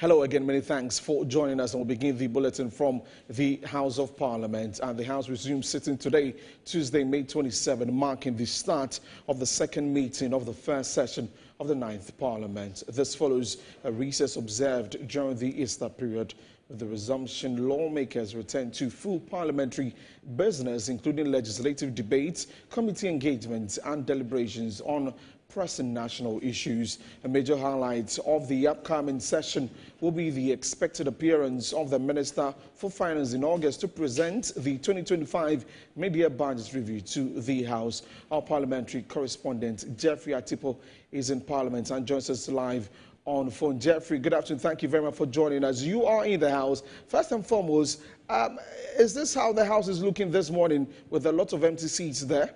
Hello again, many thanks for joining us. And we'll begin the bulletin from the House of Parliament. And the House resumes sitting today, Tuesday, May 27, marking the start of the second meeting of the first session of the 9th Parliament. This follows a recess observed during the Easter period. With the resumption, lawmakers return to full parliamentary business, including legislative debates, committee engagements, and deliberations on pressing national issues. A major highlight of the upcoming session will be the expected appearance of the Minister for Finance in August to present the 2025 mid-year budget review to the House. Our parliamentary correspondent, Jeffrey Atipo, is in Parliament and joins us live on phone. Jeffrey, good afternoon. Thank you very much for joining us. You are in the House. First and foremost, is this how the House is looking this morning with a lot of empty seats there?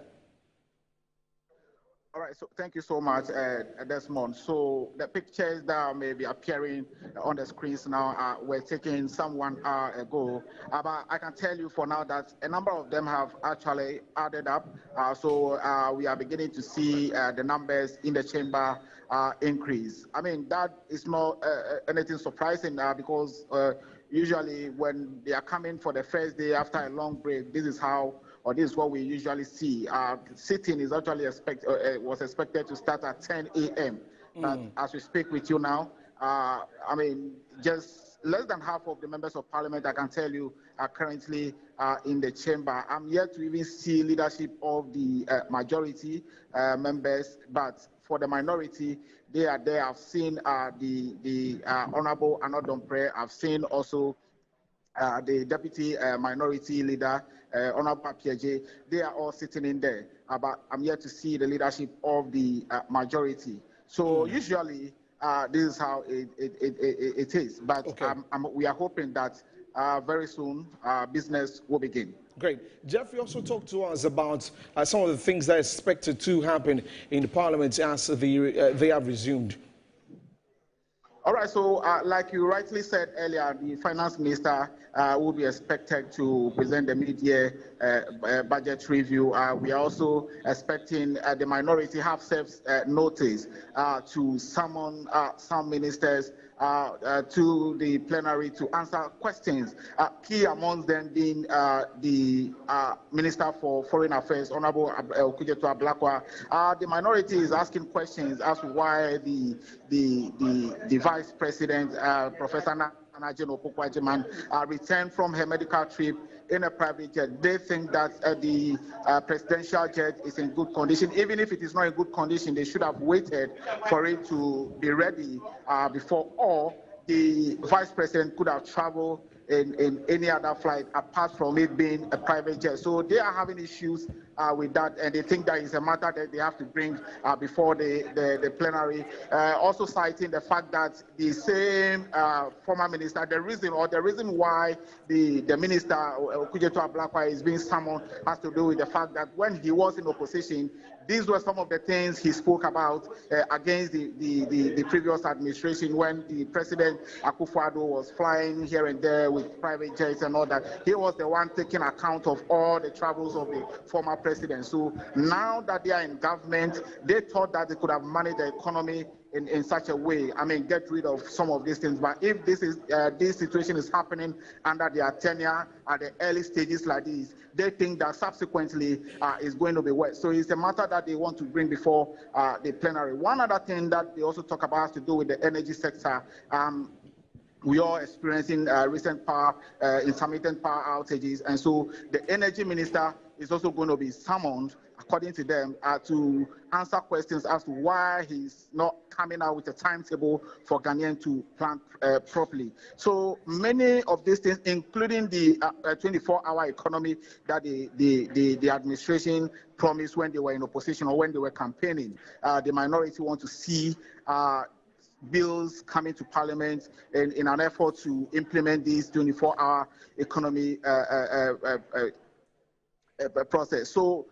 All right, so thank you so much, Desmond. So the pictures that may be appearing on the screens now were taken some 1 hour ago. But I can tell you for now that a number of them have actually added up. So we are beginning to see the numbers in the chamber increase. I mean, that is not anything surprising because usually when they are coming for the first day after a long break, this is what we usually see. Sitting is actually was expected to start at 10 a.m. But as we speak with you now, I mean, just less than half of the members of Parliament, I can tell you, are currently in the chamber. I'm yet to even see leadership of the majority members, but for the minority, they are there. I've seen the Honorable Anodompré. I've seen also the Deputy Minority Leader, Honorable Papiaje. They are all sitting in there. But I'm yet to see the leadership of the majority. So usually, this is how it is. But okay. We are hoping that very soon business will begin. Great. Jeffrey also talked to us about some of the things that are expected to happen in the Parliament as they have resumed. All right, so like you rightly said earlier, the Finance Minister will be expected to present the mid-year budget review. We are also expecting the minority have served notice to summon some ministers to the plenary to answer questions, key amongst them being the Minister for Foreign Affairs, Honorable Okujeto Ablakwa. The minority is asking questions as to why the Vice President, Professor Anajeno Pokwajiman, returned from her medical trip in a private jet. They think that the presidential jet is in good condition. Even if it is not in good condition, they should have waited for it to be ready before, or the Vice President could have traveled in any other flight apart from it being a private jet. So they are having issues with that, and they think that is a matter that they have to bring before the plenary. Also citing the fact that the same former minister, the reason why the minister Okujeto Ablakwa is being summoned has to do with the fact that when he was in opposition, these were some of the things he spoke about against the previous administration when the President Akufo-Addo was flying here and there with private jets and all that. He was the one taking account of all the travels of the former president. So now that they are in government, they thought that they could have managed the economy in such a way, I mean, get rid of some of these things. But if this situation is happening under their tenure at the early stages like this, they think that subsequently is going to be worse. So it's a matter that they want to bring before the plenary. One other thing that they also talk about has to do with the energy sector. We are experiencing recent intermittent power outages, and so the energy minister is also going to be summoned, according to them, to answer questions as to why he's not coming out with a timetable for Ghanaians to plan properly. So many of these things, including the 24-hour economy that the administration promised when they were in opposition or when they were campaigning, the minority want to see bills coming to Parliament in an effort to implement this 24-hour economy process. So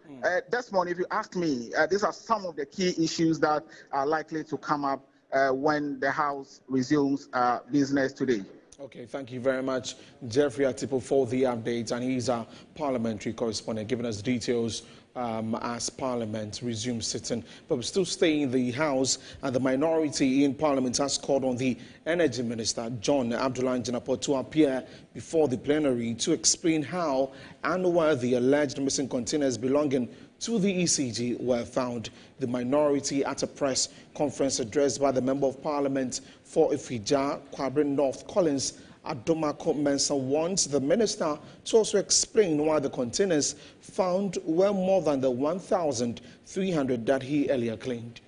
Desmond, if you ask me, these are some of the key issues that are likely to come up when the House resumes business today. Okay, thank you very much, Jeffrey Atipo, for the update, and he's our parliamentary correspondent, giving us details as Parliament resumes sitting. But we still stay in the House, and the minority in Parliament has called on the Energy Minister, John Abdullah-Njinapo, to appear before the plenary to explain how and where the alleged missing containers belonging to the ECG were found. The minority, at a press conference addressed by the Member of Parliament for Ifija, Kwabre North Collins, Adomako Mensah, wants the minister to also explain why the containers found were more than the 1,300 that he earlier claimed.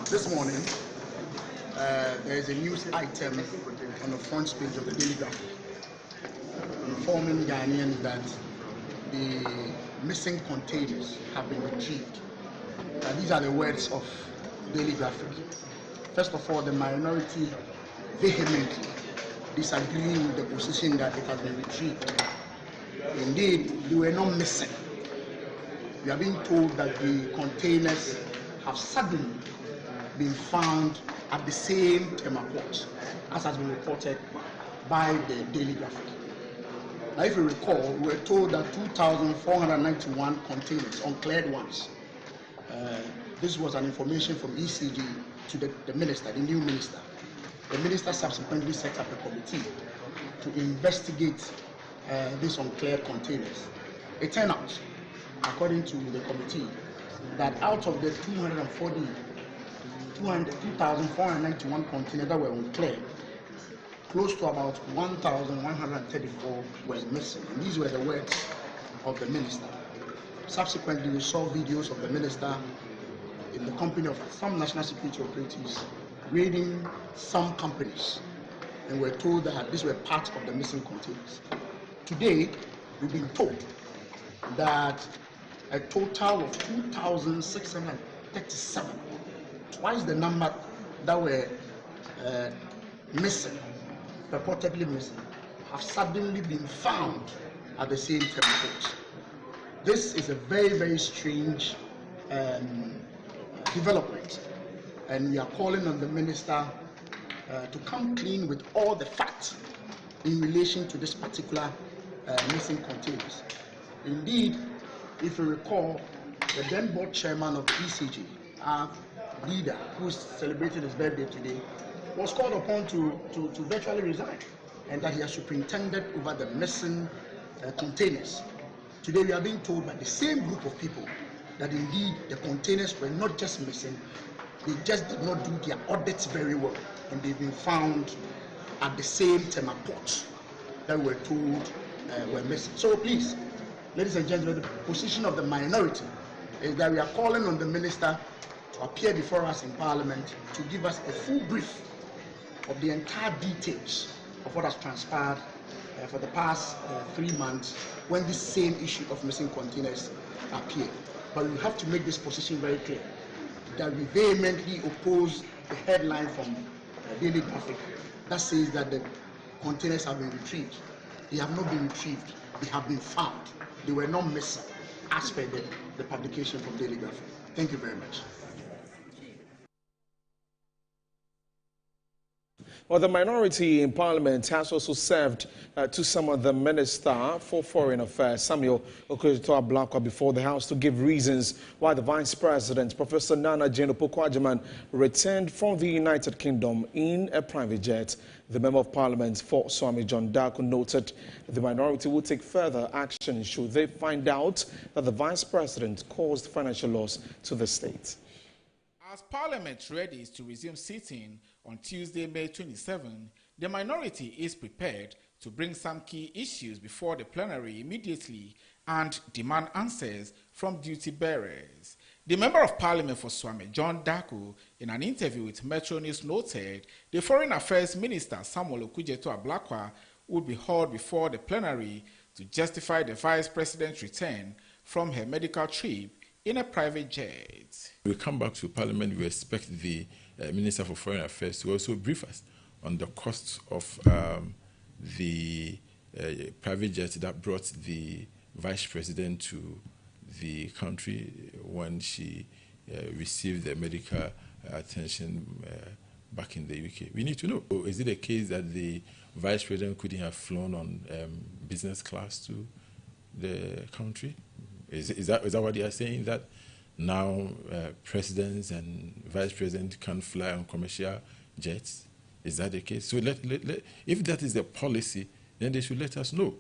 This morning, there is a news item on the front page of the Daily Graphic informing Ghanaians that the missing containers have been retrieved. These are the words of Daily Graphic. First of all, the minority vehemently disagreeing with the position that it has been retrieved. Indeed, they were not missing. We are being told that the containers have suddenly been found at the same port, as has been reported by the Daily Graphic. Now, if you recall, we were told that 2,491 containers, uncleared ones. This was an information from ECG to the minister, the new minister. The minister subsequently set up a committee to investigate these uncleared containers. It turned out, according to the committee, that out of the 2,491 containers that were uncleared, close to about 1,134 were missing. And these were the words of the minister. Subsequently, we saw videos of the minister in the company of some national security operatives raiding some companies, and we're told that these were part of the missing containers. Today, we've been told that a total of 2,637, twice the number that were missing, purportedly missing, have suddenly been found at the same port. This is a very, very strange development, and we are calling on the minister to come clean with all the facts in relation to this particular missing containers. Indeed, if you recall, the then board chairman of ECG, our leader, who is celebrating his birthday today, was called upon to virtually resign, and that he has superintended over the missing containers. Today we are being told by the same group of people that indeed the containers were not just missing, they just did not do their audits very well, and they've been found at the same port that we were told were missing. So please, ladies and gentlemen, the position of the minority is that we are calling on the minister to appear before us in Parliament to give us a full brief of the entire details of what has transpired for the past 3 months when this same issue of missing containers appeared. But we have to make this position very clear that we vehemently oppose the headline from Daily Graphic that says that the containers have been retrieved. They have not been retrieved, they have been found. They were not missing as per the publication from Daily Graphic. Thank you very much. Well, the minority in Parliament has also served to summon the Minister for Foreign Affairs, Samuel Okudzeto-Ablakwa, before the House to give reasons why the Vice President, Professor Nana Jane Opoku-Agyeman, returned from the United Kingdom in a private jet. The Member of Parliament for Swami John Darko noted the minority will take further action should they find out that the Vice President caused financial loss to the state. As Parliament readies to resume sitting on Tuesday, May 27, the minority is prepared to bring some key issues before the plenary immediately and demand answers from duty bearers. The Member of Parliament for Swami John Darko, in an interview with Metro News, noted the Foreign Affairs Minister Samuel Okudzeto-Ablakwa would be hauled before the plenary to justify the Vice President's return from her medical trip in a private jet. We come back to Parliament, we expect the Minister for Foreign Affairs to also brief us on the costs of the private jet that brought the Vice President to the country when she received the medical attention back in the UK. We need to know, is it a case that the Vice President couldn't have flown on business class to the country? Is that what they are saying, that now presidents and vice presidents can fly on commercial jets? Is that the case? So if that is the policy, then they should let us know,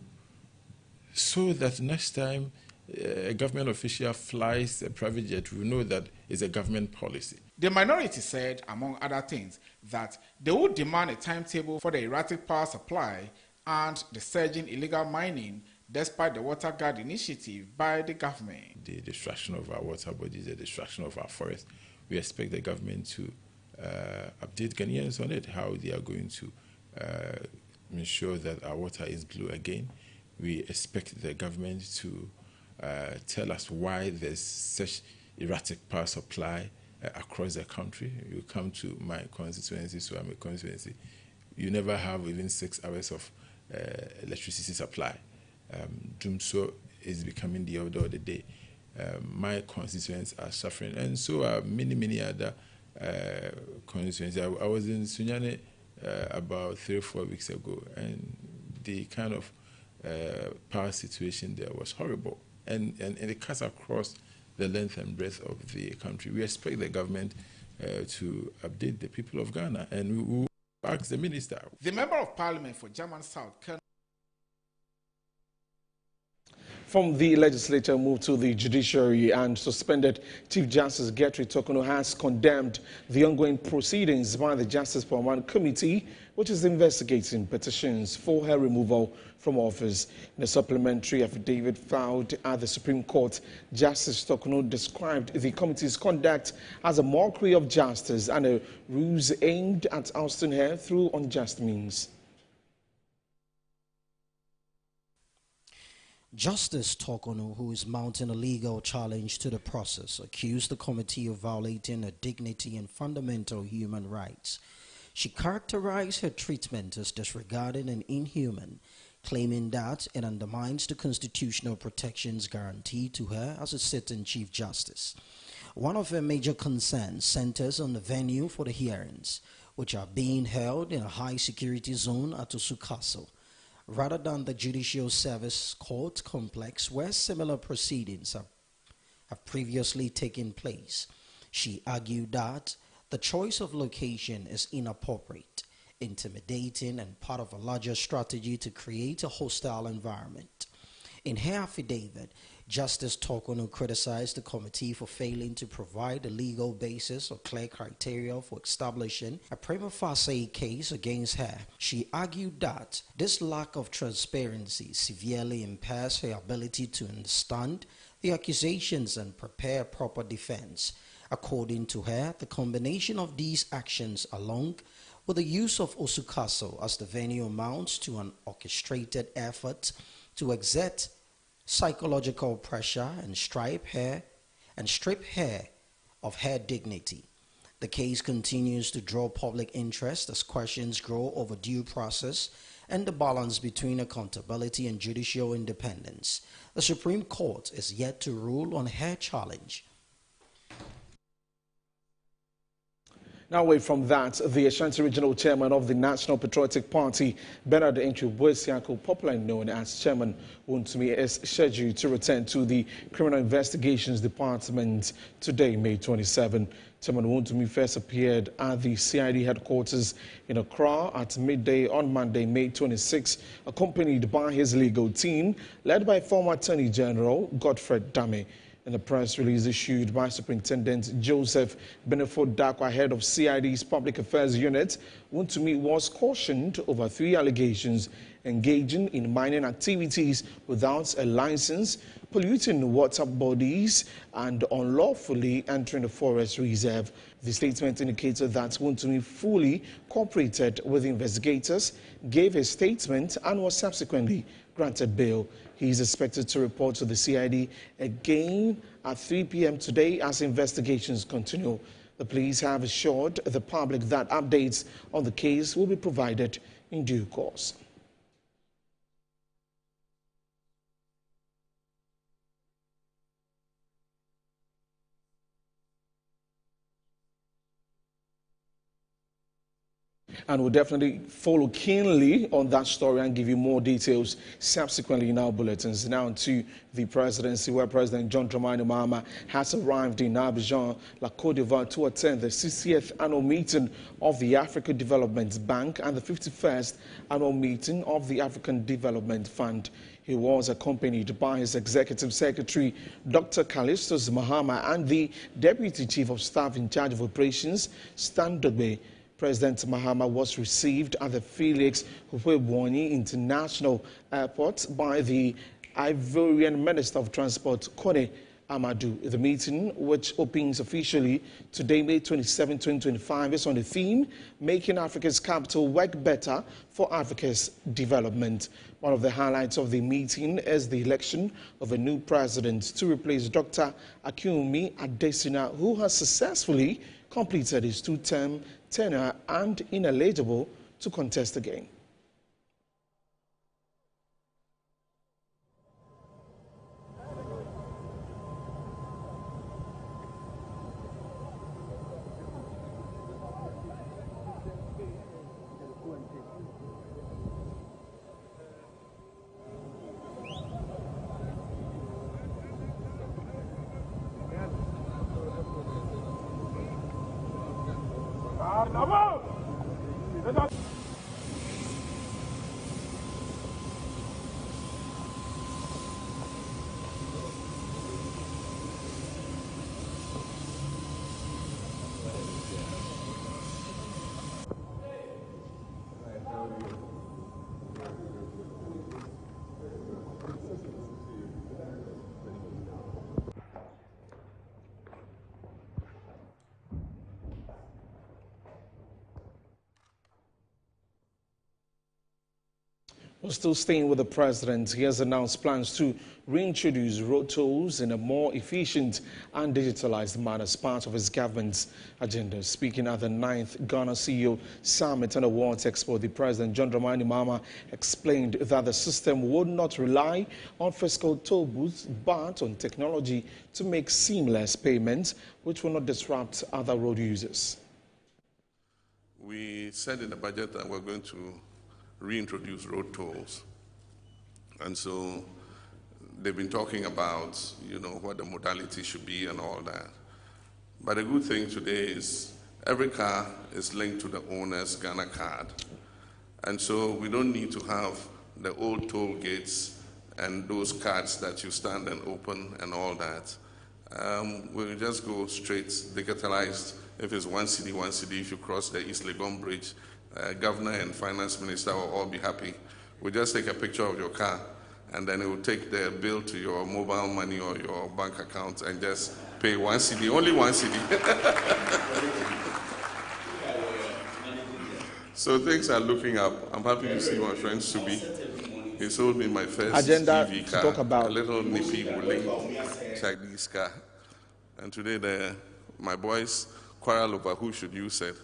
so that next time a government official flies a private jet, we know that it's a government policy. The minority said, among other things, that they would demand a timetable for the erratic power supply and the surging illegal mining, despite the water guard initiative by the government. The destruction of our water bodies, the destruction of our forests. We expect the government to update Ghanaians on it, how they are going to ensure that our water is blue again. We expect the government to tell us why there's such erratic power supply across the country. You come to my constituency, so I'm a constituency, you never have even 6 hours of electricity supply. Dumso is becoming the order of the day. My constituents are suffering, and so are many other constituencies. I was in Sunyane about 3 or 4 weeks ago, and the kind of power situation there was horrible, and it cuts across the length and breadth of the country. We expect the government to update the people of Ghana, and we will ask the minister. The Member of Parliament for German South, From the legislature, moved to the judiciary, and suspended Chief Justice Gertrude Torkornoo has condemned the ongoing proceedings by the Justice Parliamentary Committee, which is investigating petitions for her removal from office. In a supplementary affidavit filed at the Supreme Court, Justice Torkornoo described the committee's conduct as a mockery of justice and a ruse aimed at ousting her through unjust means. Justice Torkornoo, who is mounting a legal challenge to the process, accused the committee of violating her dignity and fundamental human rights. She characterized her treatment as disregarding and inhuman, claiming that it undermines the constitutional protections guaranteed to her as a sitting Chief Justice. One of her major concerns centers on the venue for the hearings, which are being held in a high-security zone at Osu Castle, rather than the Judicial Service Court complex where similar proceedings have previously taken place. She argued that the choice of location is inappropriate, intimidating, and part of a larger strategy to create a hostile environment. In her affidavit, Justice Torkornoo criticized the committee for failing to provide a legal basis or clear criteria for establishing a prima facie case against her. She argued that this lack of transparency severely impairs her ability to understand the accusations and prepare a proper defense. According to her, the combination of these actions, along with the use of Osu Castle as the venue, amounts to an orchestrated effort to exert psychological pressure and strip her of her dignity. The case continues to draw public interest as questions grow over due process and the balance between accountability and judicial independence. The Supreme Court is yet to rule on her challenge. Now, away from that, the Ashanti Regional Chairman of the National Patriotic Party, Bernard Enchu-Boesiako, popularly known as Chairman Wontumi, is scheduled to return to the Criminal Investigations Department today, May 27. Chairman Wontumi first appeared at the CID headquarters in Accra at midday on Monday, May 26, accompanied by his legal team, led by former Attorney General Godfred Dame. In a press release issued by Superintendent Joseph Benefort Dakwa, head of CID's Public Affairs Unit, Wontumi was cautioned over 3 allegations: engaging in mining activities without a license, polluting water bodies, and unlawfully entering the forest reserve. The statement indicated that Wontumi fully cooperated with the investigators, gave a statement, and was subsequently granted bail. He is expected to report to the CID again at 3 p.m. today as investigations continue. The police have assured the public that updates on the case will be provided in due course. And we'll definitely follow keenly on that story and give you more details subsequently in our bulletins. Now to the presidency, where President John Dramani Mahama has arrived in Abidjan, La Côte d'Ivoire, to attend the 60th annual meeting of the African Development Bank and the 51st annual meeting of the African Development Fund. He was accompanied by his Executive Secretary, Dr. Callistus Mahama, and the Deputy Chief of Staff in charge of operations, Stan Dogbe. President Mahama was received at the Felix Houphouët-Boigny International Airport by the Ivorian Minister of Transport, Kone Amadou. The meeting, which opens officially today, May 27, 2025, is on the theme, Making Africa's Capital Work Better for Africa's Development. One of the highlights of the meeting is the election of a new president to replace Dr. Akinwumi Adesina, who has successfully completed his two-term tenure and ineligible to contest again. We're still staying with the president. He has announced plans to reintroduce road tolls in a more efficient and digitalized manner as part of his government's agenda. Speaking at the 9th Ghana CEO Summit and Awards Expo, the President John Dramani Mahama explained that the system would not rely on physical toll booths but on technology to make seamless payments, which will not disrupt other road users. We said in the budget that we're going to reintroduce road tolls. And so they've been talking about, what the modality should be and all that. But the good thing today is every car is linked to the owner's Ghana card. And so we don't need to have the old toll gates and those cards that you stand and open and all that. We'll just go straight digitalized. If it's 1 cedi, if you cross the East Legon Bridge, Governor and Finance Minister will all be happy. We just take a picture of your car, and then it will take the bill to your mobile money or your bank account and just pay 1 cedi, only 1 cedi. So things are looking up. I'm happy to see my friend Subi. He sold me my first agenda TV car, car, talk about a little nippy woolly Chinese car. And today my boys quarrel over who should use it.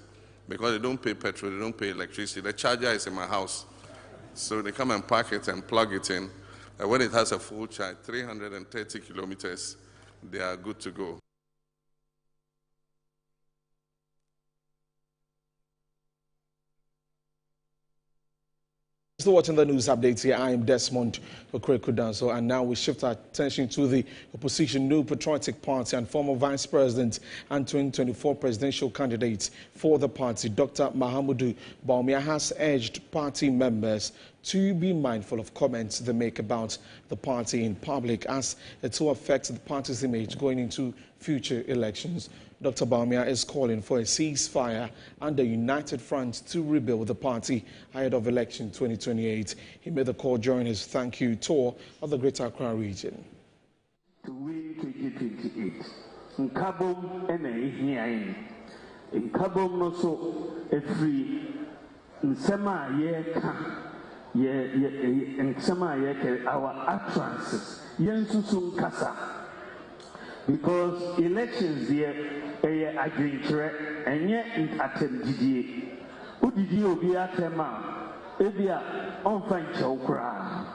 Because they don't pay petrol, they don't pay electricity. The charger is in my house. So they come and park it and plug it in. And when it has a full charge, 330 kilometers, they are good to go. Still watching the news updates here. I am Desmond Okrekudanso, and now we shift our attention to the opposition New Patriotic Party and former Vice President and 2024 presidential candidate for the party, Dr. Mahamudu Bawumia, has urged party members to be mindful of comments they make about the party in public as it will affect the party's image going into future elections. Dr. Bawumia is calling for a ceasefire and a united front to rebuild the party ahead of election 2028. He made the call during his thank you tour of the Greater Accra region. To win 2028, Nkabom ene Nkabom no so every nsema yeka nsema yeka our utterances yensusun kasa. Because elections here are adventure and yet attempted. Who did you be at a man? If you are on fine chokra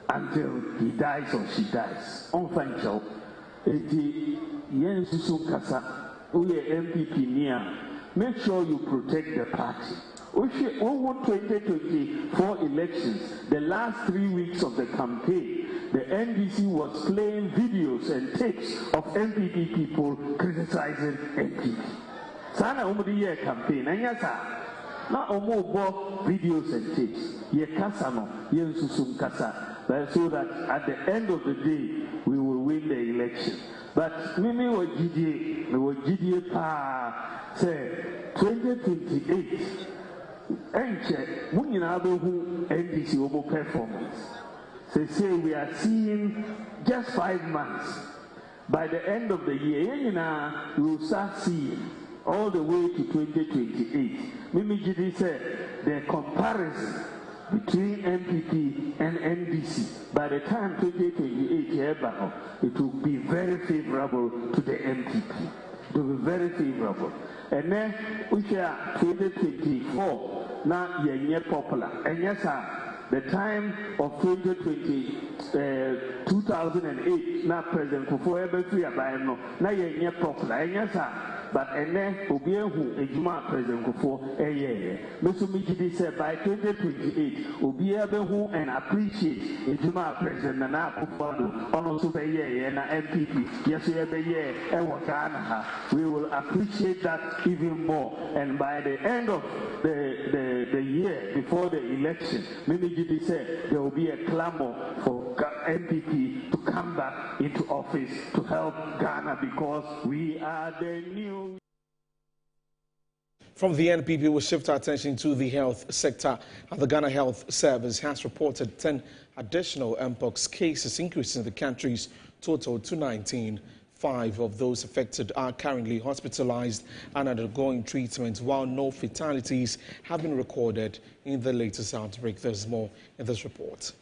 until he dies or she dies. On fine chok. Eti yen susu kasa. Uye MPP niya make sure you protect the party. Over 2024 elections, the last 3 weeks of the campaign, the NDC was playing videos and tapes of MPP people criticizing MPP. Sana umudi ye campaign, and yes, na omo videos and tapes. Ye kasa no, ye susum kasa. So that at the end of the day, we will win the election. But Mimi was GDA say 2028. Enche, Muninabu NDC Obo performance. They say we are seeing just 5 months. By the end of the year, we will start seeing all the way to 2028. Mimi Gidi said the comparison between MPP and NDC, by the time 2028 it will be very favorable to the MPP. It will be very favorable. And then we share 2024, now you're popular. And yes, sir, the time of 2008, now President Kufuor now you're popular. And yes, sir. But and then Obiahu Ejuma President Kufuor Mesumiji said by 2028 Obiahu and appreciate Ejuma President Nana Kufuor on Super and MPP. Yes, we will appreciate that even more. And by the end of the year before the election, Mimiji said there will be a clamor for MPP to come back into office to help Ghana because we are the new. From the NPP, we shift our attention to the health sector. The Ghana Health Service has reported 10 additional Mpox cases, increasing the country's total to 19. 5 of those affected are currently hospitalized and undergoing treatment, while no fatalities have been recorded in the latest outbreak. There's more in this report.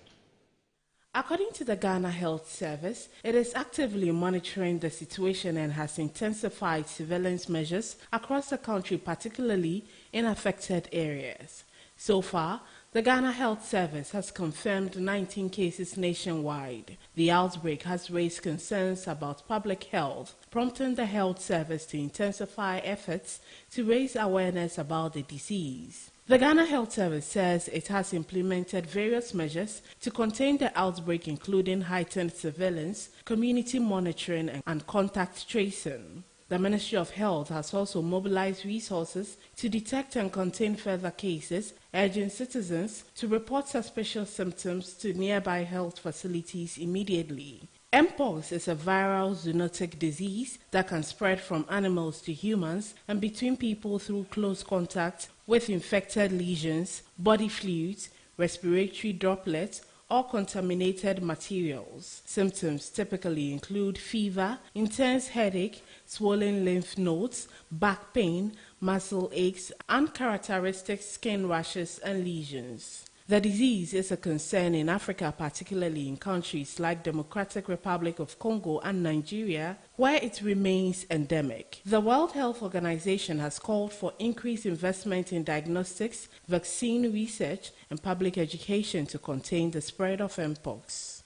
According to the Ghana Health Service, it is actively monitoring the situation and has intensified surveillance measures across the country, particularly in affected areas. So far, the Ghana Health Service has confirmed 19 cases nationwide. The outbreak has raised concerns about public health, prompting the Health Service to intensify efforts to raise awareness about the disease. The Ghana Health Service says it has implemented various measures to contain the outbreak, including heightened surveillance, community monitoring, and contact tracing. The Ministry of Health has also mobilized resources to detect and contain further cases, urging citizens to report suspicious symptoms to nearby health facilities immediately. Mpox is a viral zoonotic disease that can spread from animals to humans and between people through close contact with infected lesions, body fluids, respiratory droplets, or contaminated materials. Symptoms typically include fever, intense headache, swollen lymph nodes, back pain, muscle aches, and characteristic skin rashes and lesions. The disease is a concern in Africa, particularly in countries like Democratic Republic of Congo and Nigeria, where it remains endemic. The World Health Organization has called for increased investment in diagnostics, vaccine research, and public education to contain the spread of Mpox.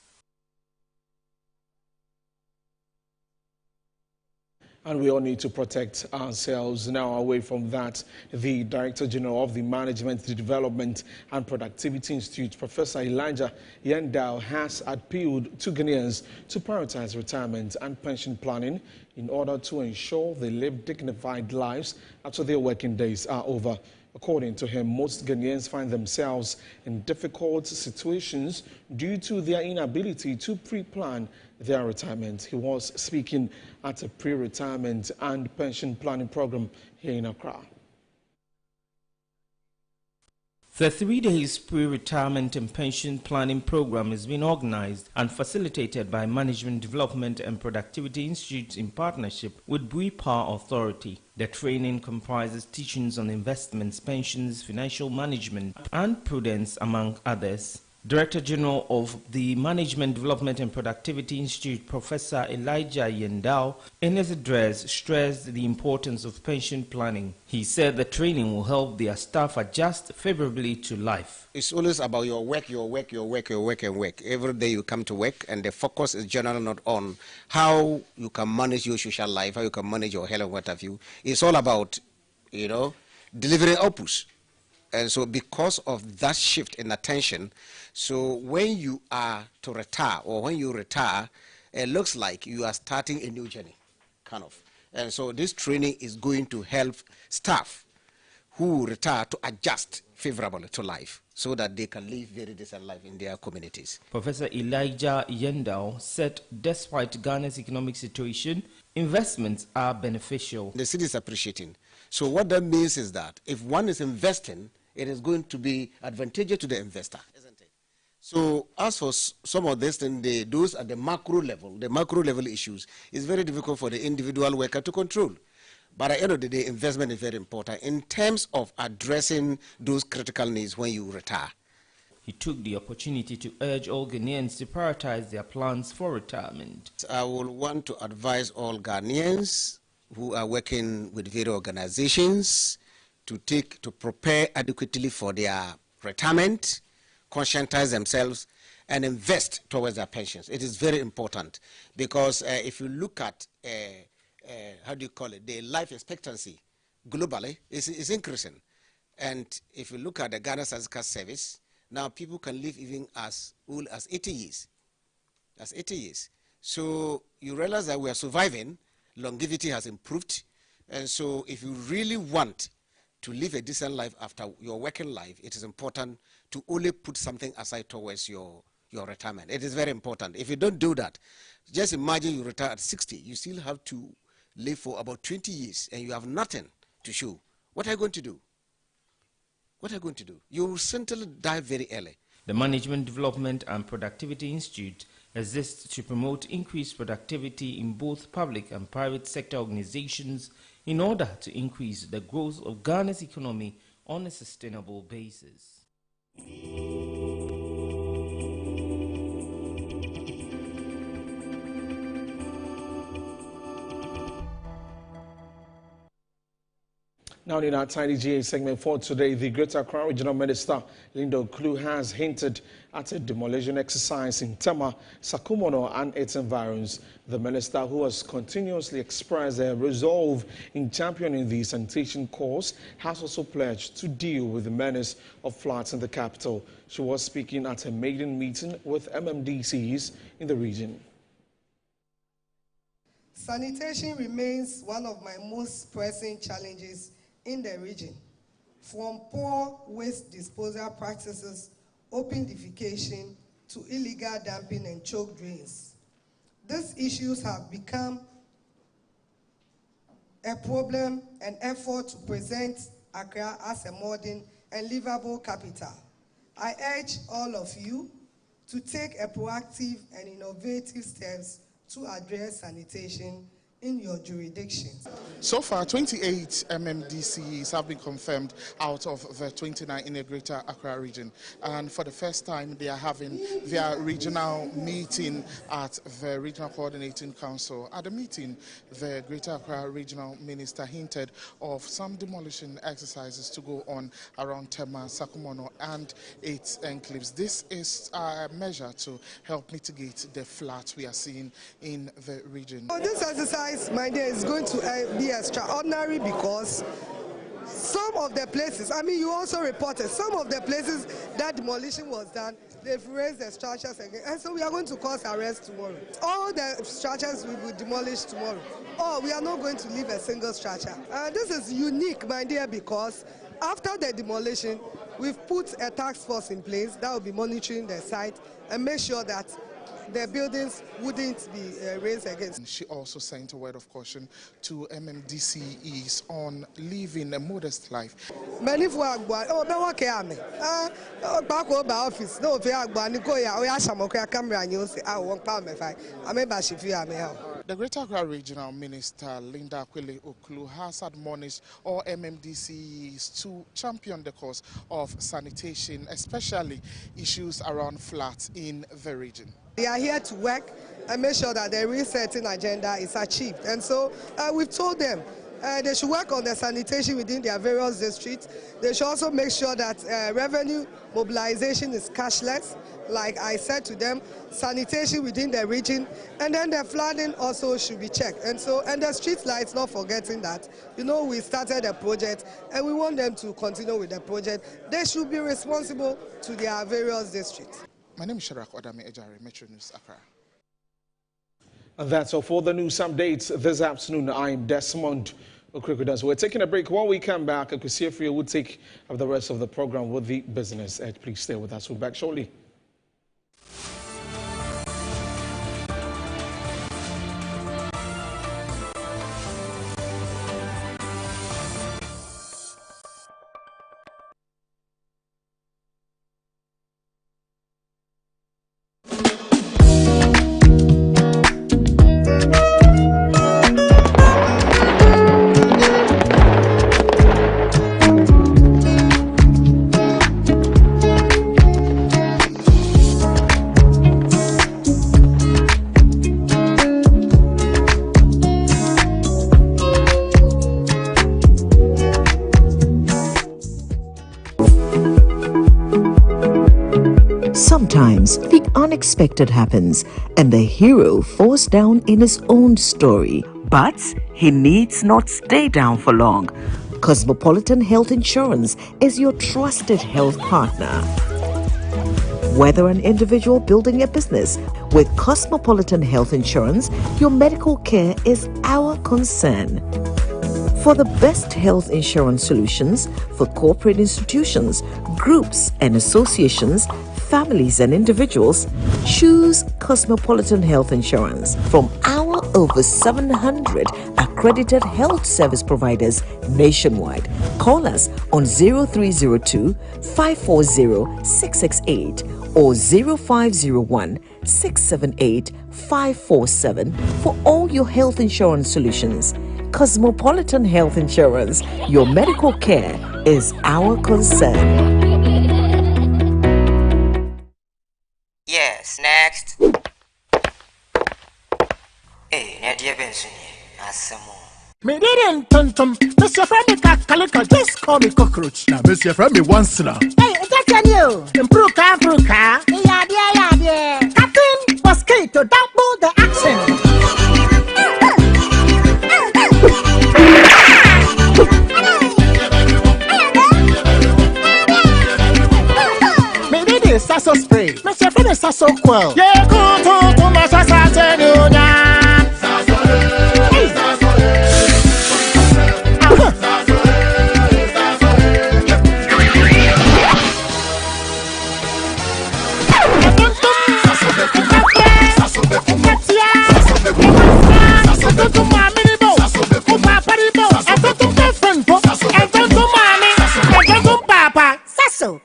And we all need to protect ourselves. Now, away from that, the Director General of the Management, Development and Productivity Institute, Professor Elijah Yendao, has appealed to Ghanaians to prioritize retirement and pension planning in order to ensure they live dignified lives after their working days are over. According to him, most Ghanaians find themselves in difficult situations due to their inability to pre-plan their retirement. He was speaking at a pre-retirement and pension planning program here in Accra. The 3 days pre-retirement and pension planning program has been organized and facilitated by Management Development and Productivity Institute in partnership with Bui Power Authority. The training comprises teachings on investments, pensions, financial management, and prudence, among others. Director General of the Management Development and Productivity Institute, Professor Elijah Yendao, in his address stressed the importance of pension planning. He said the training will help their staff adjust favorably to life. It's always about your work. Every day you come to work, and the focus is generally not on how you can manage your social life, how you can manage your health and what have you. It's all about delivering outputs. And so because of that shift in attention, so when you are to retire or when you retire, it looks like you are starting a new journey, kind of. And so this training is going to help staff who retire to adjust favorably to life so that they can live very decent life in their communities. Professor Elijah Yendao said despite Ghana's economic situation, investments are beneficial. The city is appreciating. So what that means is that if one is investing, it is going to be advantageous to the investor, isn't it? So as for some of this, those at the macro level issues, it's very difficult for the individual worker to control. But at the end of the day, investment is very important in terms of addressing those critical needs when you retire. He took the opportunity to urge all Ghanaians to prioritize their plans for retirement. I will want to advise all Ghanaians who are working with various organizations to prepare adequately for their retirement, conscientize themselves, and invest towards their pensions. It is very important because if you look at the life expectancy globally is increasing. And if you look at the Ghana Statistical Service, now people can live even as old as 80 years. That's 80 years. So you realize that we are surviving, longevity has improved, and so if you really want to live a decent life after your working life, it is important to only put something aside towards your retirement. It is very important. If you don't do that, just imagine you retire at 60, you still have to live for about 20 years and you have nothing to show. What are you going to do? What are you going to do? You will certainly die very early. The Management Development and Productivity Institute exists to promote increased productivity in both public and private sector organizations in order to increase the growth of Ghana's economy on a sustainable basis. Now in our Tiny GA segment for today, the Greater Accra Regional Minister, Linda Oklu, has hinted at a demolition exercise in Tema, Sakumono and its environs. The minister, who has continuously expressed their resolve in championing the sanitation cause, has also pledged to deal with the menace of floods in the capital. She was speaking at a maiden meeting with MMDCs in the region. Sanitation remains one of my most pressing challenges in the region, from poor waste disposal practices, open defecation, to illegal dumping and choke drains. These issues have become a problem and effort to present Accra as a modern and livable capital. I urge all of you to take a proactive and innovative steps to address sanitation in your jurisdiction. So far, 28 MMDCs have been confirmed out of the 29 in the Greater Accra region. And for the first time, they are having their regional meeting at the Regional Coordinating Council. At the meeting, the Greater Accra Regional Minister hinted of some demolition exercises to go on around Tema, Sakumono and its enclaves. This is a measure to help mitigate the floods we are seeing in the region. This exercise, my dear, is going to be extraordinary because some of the places, you also reported, some of the places that demolition was done, they've raised the structures again. And so we are going to cause arrest tomorrow. All the structures we will demolish tomorrow. Oh, we are not going to leave a single structure. This is unique, my dear, because after the demolition, we've put a task force in place that will be monitoring the site and make sure that the buildings wouldn't be raised against. She also sent a word of caution to MMDCEs on living a modest life. Many for Agba, oh, no, okay, back over office, no, if Agba, Nicoya, or Yashamoka camera, and you'll say, I won't palm if I may bash if you are me. The Greater Accra Regional Minister, Linda Oklu, has admonished all MMDCs to champion the cause of sanitation, especially issues around floods in the region. We are here to work and make sure that the resetting agenda is achieved. And so we've told them they should work on the sanitation within their various districts. They should also make sure that revenue mobilization is cashless. like I said to them, sanitation within the region, and then the flooding also should be checked. And the street lights, not forgetting that, we started a project and we want them to continue with the project. They should be responsible to their various districts. My name is Shadrach Odame Ejari, Metro News, Accra. And that's all for the news updates this afternoon. I'm Desmond Okrikudas. We're taking a break. When we come back, Akusifria will take up the rest of the program with the business edge. Please stay with us. We'll be back shortly. Sometimes the unexpected happens and the hero falls down in his own story. But he needs not stay down for long. Cosmopolitan Health Insurance is your trusted health partner. Whether an individual building a business, with Cosmopolitan Health Insurance, your medical care is our concern. For the best health insurance solutions for corporate institutions, groups and associations, families and individuals, choose Cosmopolitan Health Insurance from our over 700 accredited health service providers nationwide. Call us on 0302 540 668 or 0501 678 547 for all your health insurance solutions. Cosmopolitan Health Insurance, your medical care is our concern. Yes, next. Hey, Nadia Benson, Me didn't tum. Mr. Femi Calico, just call me cockroach. Now, Mr. Femi once now. Hey, that's on you. Improve car. Yeah. Captain Mosquito, double the action. Me did this sasso spray. Mr. Femi sasso quell. Yeah, go to my sasso.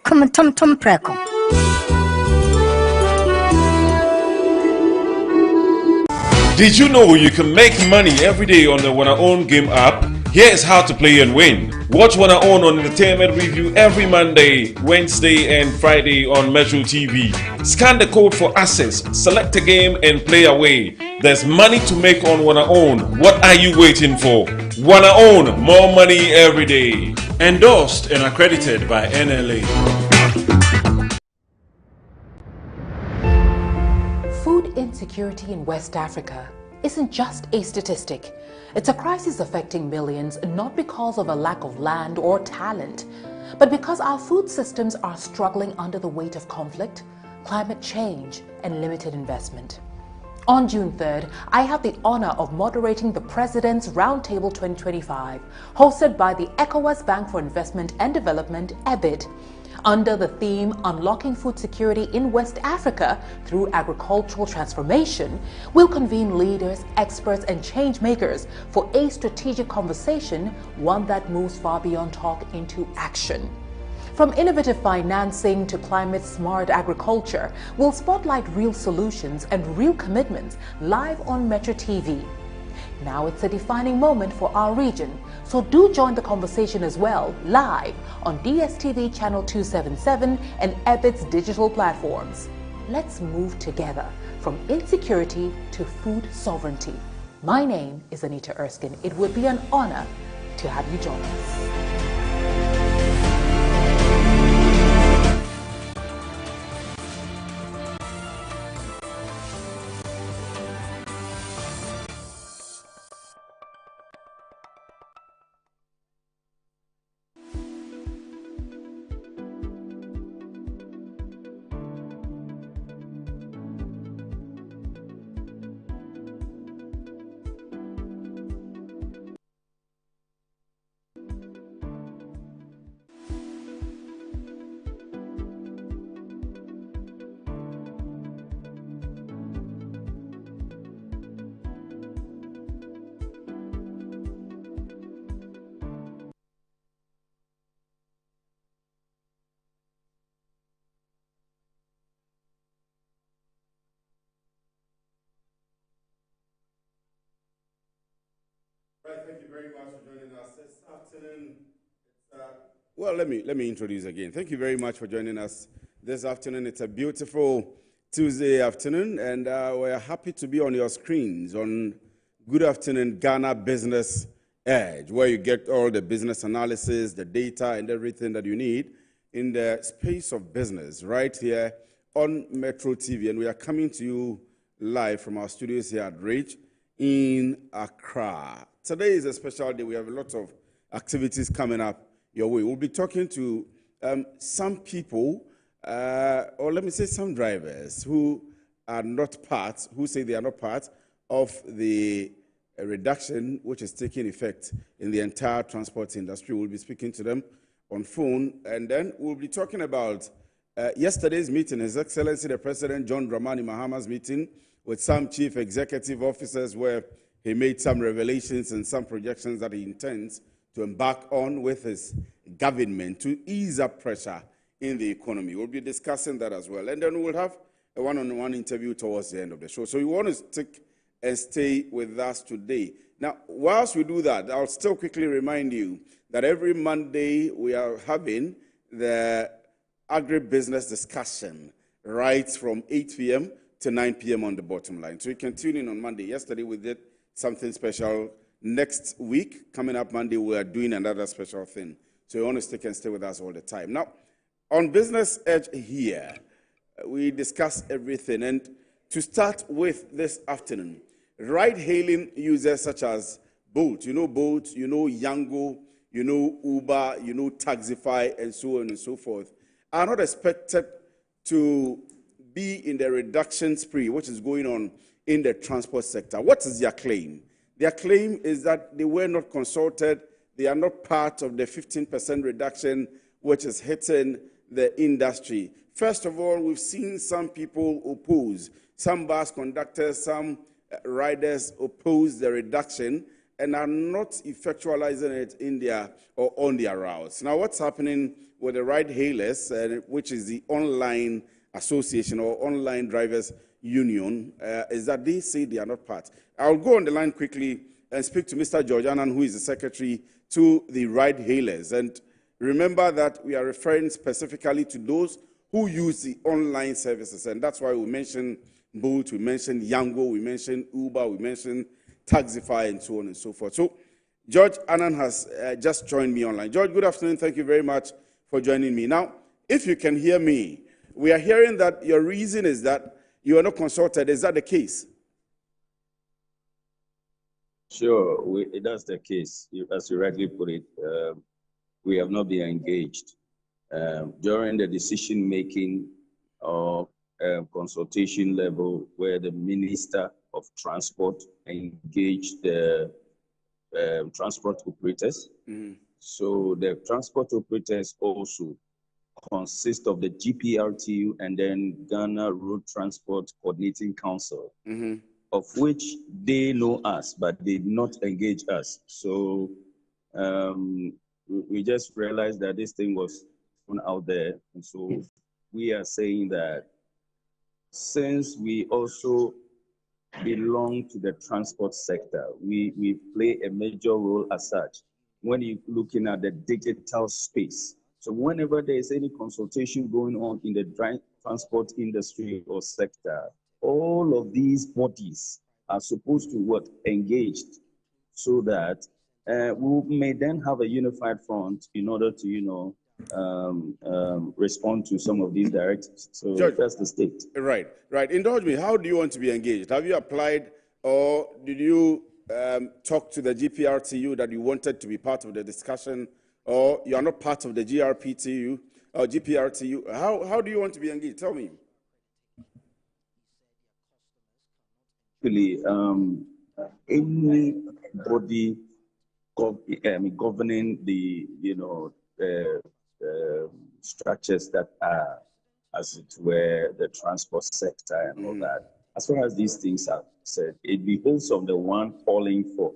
Come tum preko. Did you know you can make money every day on the Wanna Own game app? Here is how to play and win. Watch Wanna Own on Entertainment Review every Monday, Wednesday and Friday on Metro TV. Scan the code for access, select a game and play away. There's money to make on Wanna Own. What are you waiting for? Wanna Own, more money every day. Endorsed and accredited by NLA. Food insecurity in West Africa isn't just a statistic. It's a crisis affecting millions, not because of a lack of land or talent, but because our food systems are struggling under the weight of conflict, climate change, and limited investment. On June 3rd, I had the honor of moderating the President's Roundtable 2025, hosted by the ECOWAS Bank for Investment and Development, EBID, under the theme Unlocking Food Security in West Africa Through Agricultural Transformation. We'll convene leaders, experts, and change makers for a strategic conversation, one that moves far beyond talk into action. From innovative financing to climate-smart agriculture, we'll spotlight real solutions and real commitments live on Metro TV. Now it's a defining moment for our region, so do join the conversation as well, live on DSTV Channel 277 and EBID's digital platforms. Let's move together from insecurity to food sovereignty. My name is Anita Erskine. It would be an honor to have you join us. very much for joining us this afternoon. Well, let me introduce again. Thank you very much for joining us this afternoon. It's a beautiful Tuesday afternoon, and we're happy to be on your screens on Good Afternoon Ghana Business Edge, where you get all the business analysis, the data, and everything that you need in the space of business right here on Metro TV. And we are coming to you live from our studios here at Ridge in Accra. Today is a special day. We have a lot of activities coming up your way. We'll be talking to some people, or let me say some drivers who are not part, who say they are not part of the reduction which is taking effect in the entire transport industry. We'll be speaking to them on phone, and then we'll be talking about yesterday's meeting, His Excellency the President John Dramani Mahama's meeting with some chief executive officers, where he made some revelations and some projections that he intends to embark on with his government to ease up pressure in the economy. We'll be discussing that as well. And then we'll have a one-on-one interview towards the end of the show. So you want to stick and stay with us today. Now, whilst we do that, I'll still quickly remind you that every Monday we are having the agribusiness discussion right from 8 p.m. to 9 p.m. on the bottom line. So you can tune in on Monday. Yesterday we did something special. Next week, coming up Monday, we are doing another special thing. So you want to stick and stay with us all the time. Now, on Business Edge here, we discuss everything. And to start with this afternoon, ride-hailing users such as Bolt, you know Yango, you know Uber, you know Taxify, and so on and so forth, are not expected to be in the reduction spree, which is going on in the transport sector. What is their claim? Their claim is that they were not consulted. They are not part of the 15% reduction which is hitting the industry. First of all, we've seen some people oppose, some bus conductors, some riders oppose the reduction and are not effectualizing it in their or on their routes. Now, what's happening with the ride hailers, which is the online association or online drivers union, is that they say they are not part. I'll go on the line quickly and speak to Mr. George Annan, who is the secretary to the ride hailers. And remember that we are referring specifically to those who use the online services. And that's why we mentioned Bolt, we mentioned Yango, we mentioned Uber, we mentioned Taxify, and so on and so forth. So George Annan has just joined me online. George, good afternoon. Thank you very much for joining me. Now, if you can hear me, we are hearing that your reason is that you are not consulted. Is that the case? Sure, that's the case. As you rightly put it, we have not been engaged. During the decision-making or consultation level, where the Minister of Transport engaged the transport operators. Mm-hmm. So the transport operators also consist of the GPRTU and then Ghana Road Transport Coordinating Council, mm-hmm. of which they know us, but they did not engage us. So we just realized that this thing was out there. And so we are saying that since we also belong to the transport sector, we play a major role as such when you're looking at the digital space. So whenever there is any consultation going on in the transport industry or sector, all of these bodies are supposed to engaged so that we may then have a unified front in order to, respond to some of these directives. So George, that's the state. Right. Indulge me. How do you want to be engaged? Have you applied, or did you talk to the GPRTU that you wanted to be part of the discussion, or you are not part of the GRPTU or GPRTU? How do you want to be engaged? Tell me. Really, anybody governing the structures that are, as it were, the transport sector and all that. As far as these things are said, it behoves of the one calling for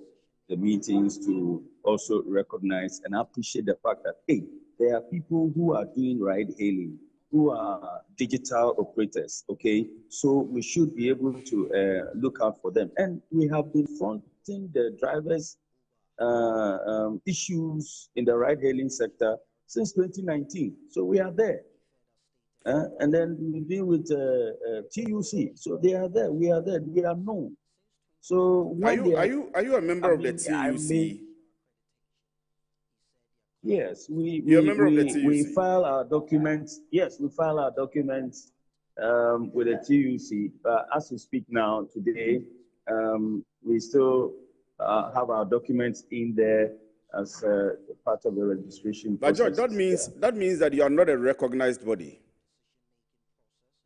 the meetings to also recognize and appreciate the fact that, hey, there are people who are doing ride hailing, who are digital operators, okay? So we should be able to look out for them. And we have been fronting the drivers issues in the ride-hailing sector since 2019. So we are there. And then we deal with TUC. So they are there. We are there. We are known. So are you a member of the TUC? Yes, You're a member of the TUC. We file our documents. Yes, we file our documents with the TUC. But as we speak now, today, we still have our documents in there as part of the registration process. But George, that means that you are not a recognized body.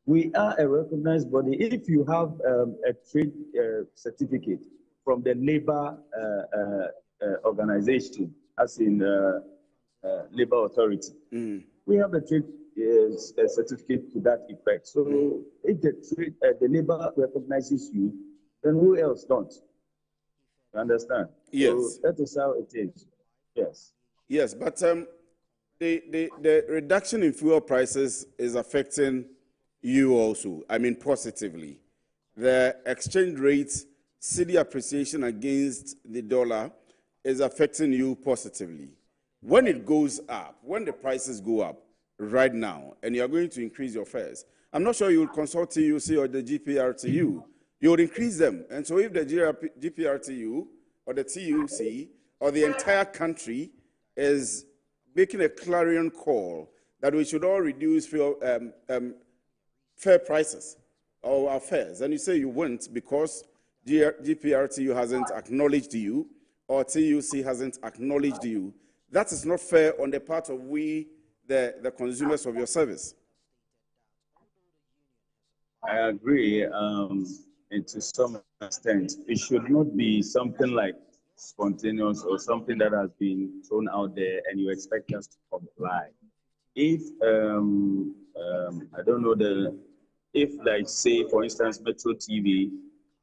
We are a recognized body. If you have a trade certificate from the labor organization, as in labor authority, we have a trade certificate to that effect. So if the labor recognizes you, then who else don't? You understand? Yes. So that is how it is. Yes. Yes, but the reduction in fuel prices is affecting you also, I mean positively. The exchange rate, cedi appreciation against the dollar is affecting you positively. When it goes up, when the prices go up right now, and you're going to increase your fares, I'm not sure you will consult TUC or the GPRTU. You would increase them. And so if the GPRTU or the TUC or the entire country is making a clarion call that we should all reduce fuel, fair prices or our fares, and you say you won't because GPRTU hasn't acknowledged you or TUC hasn't acknowledged you, that is not fair on the part of we, the consumers of your service. I agree. And to some extent, it should not be something like spontaneous or something that has been thrown out there and you expect us to comply. If, I don't know, if like say, for instance, Metro TV,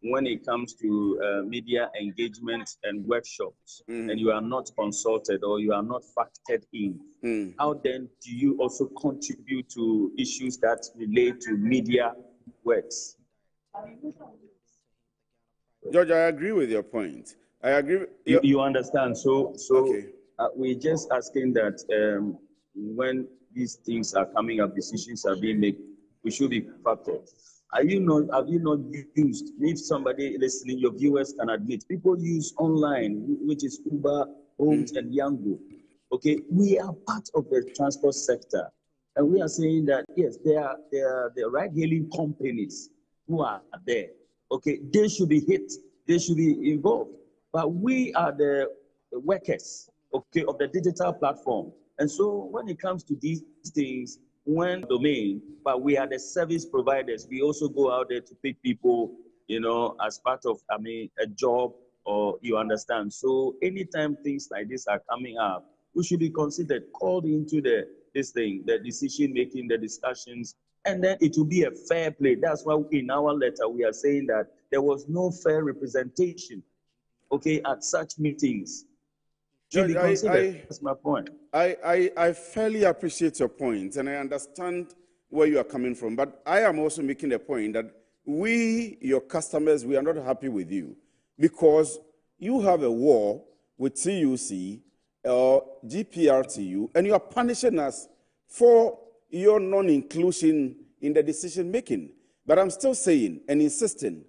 when it comes to media engagement and workshops, and you are not consulted or you are not factored in, how then do you also contribute to issues that relate to media works? George, I agree with your point. I agree. You understand? So okay. We're just asking that when these things are coming up, decisions are being made, we should be factored. Have you not used, if somebody listening, your viewers can admit, people use online, which is Uber, Homes, and Yango. Okay, we are part of the transport sector. And we are saying that, yes, there are the ride-hailing companies who are there. Okay, they should be hit. They should be involved. But we are the workers, okay, of the digital platform. And so when it comes to these things, when domain, but we are the service providers. We also go out there to pick people, you know, as part of, a job, or you understand. So anytime things like this are coming up, we should be considered, called into the decision making, the discussions, and then it will be a fair play. That's why in our letter we are saying that there was no fair representation, okay, at such meetings. Should be considered. That's my point. I fairly appreciate your point, and I understand where you are coming from, but I am also making a point that we, your customers, we are not happy with you because you have a war with TUC or GPRTU, and you are punishing us for your non-inclusion in the decision-making. But I'm still saying and insisting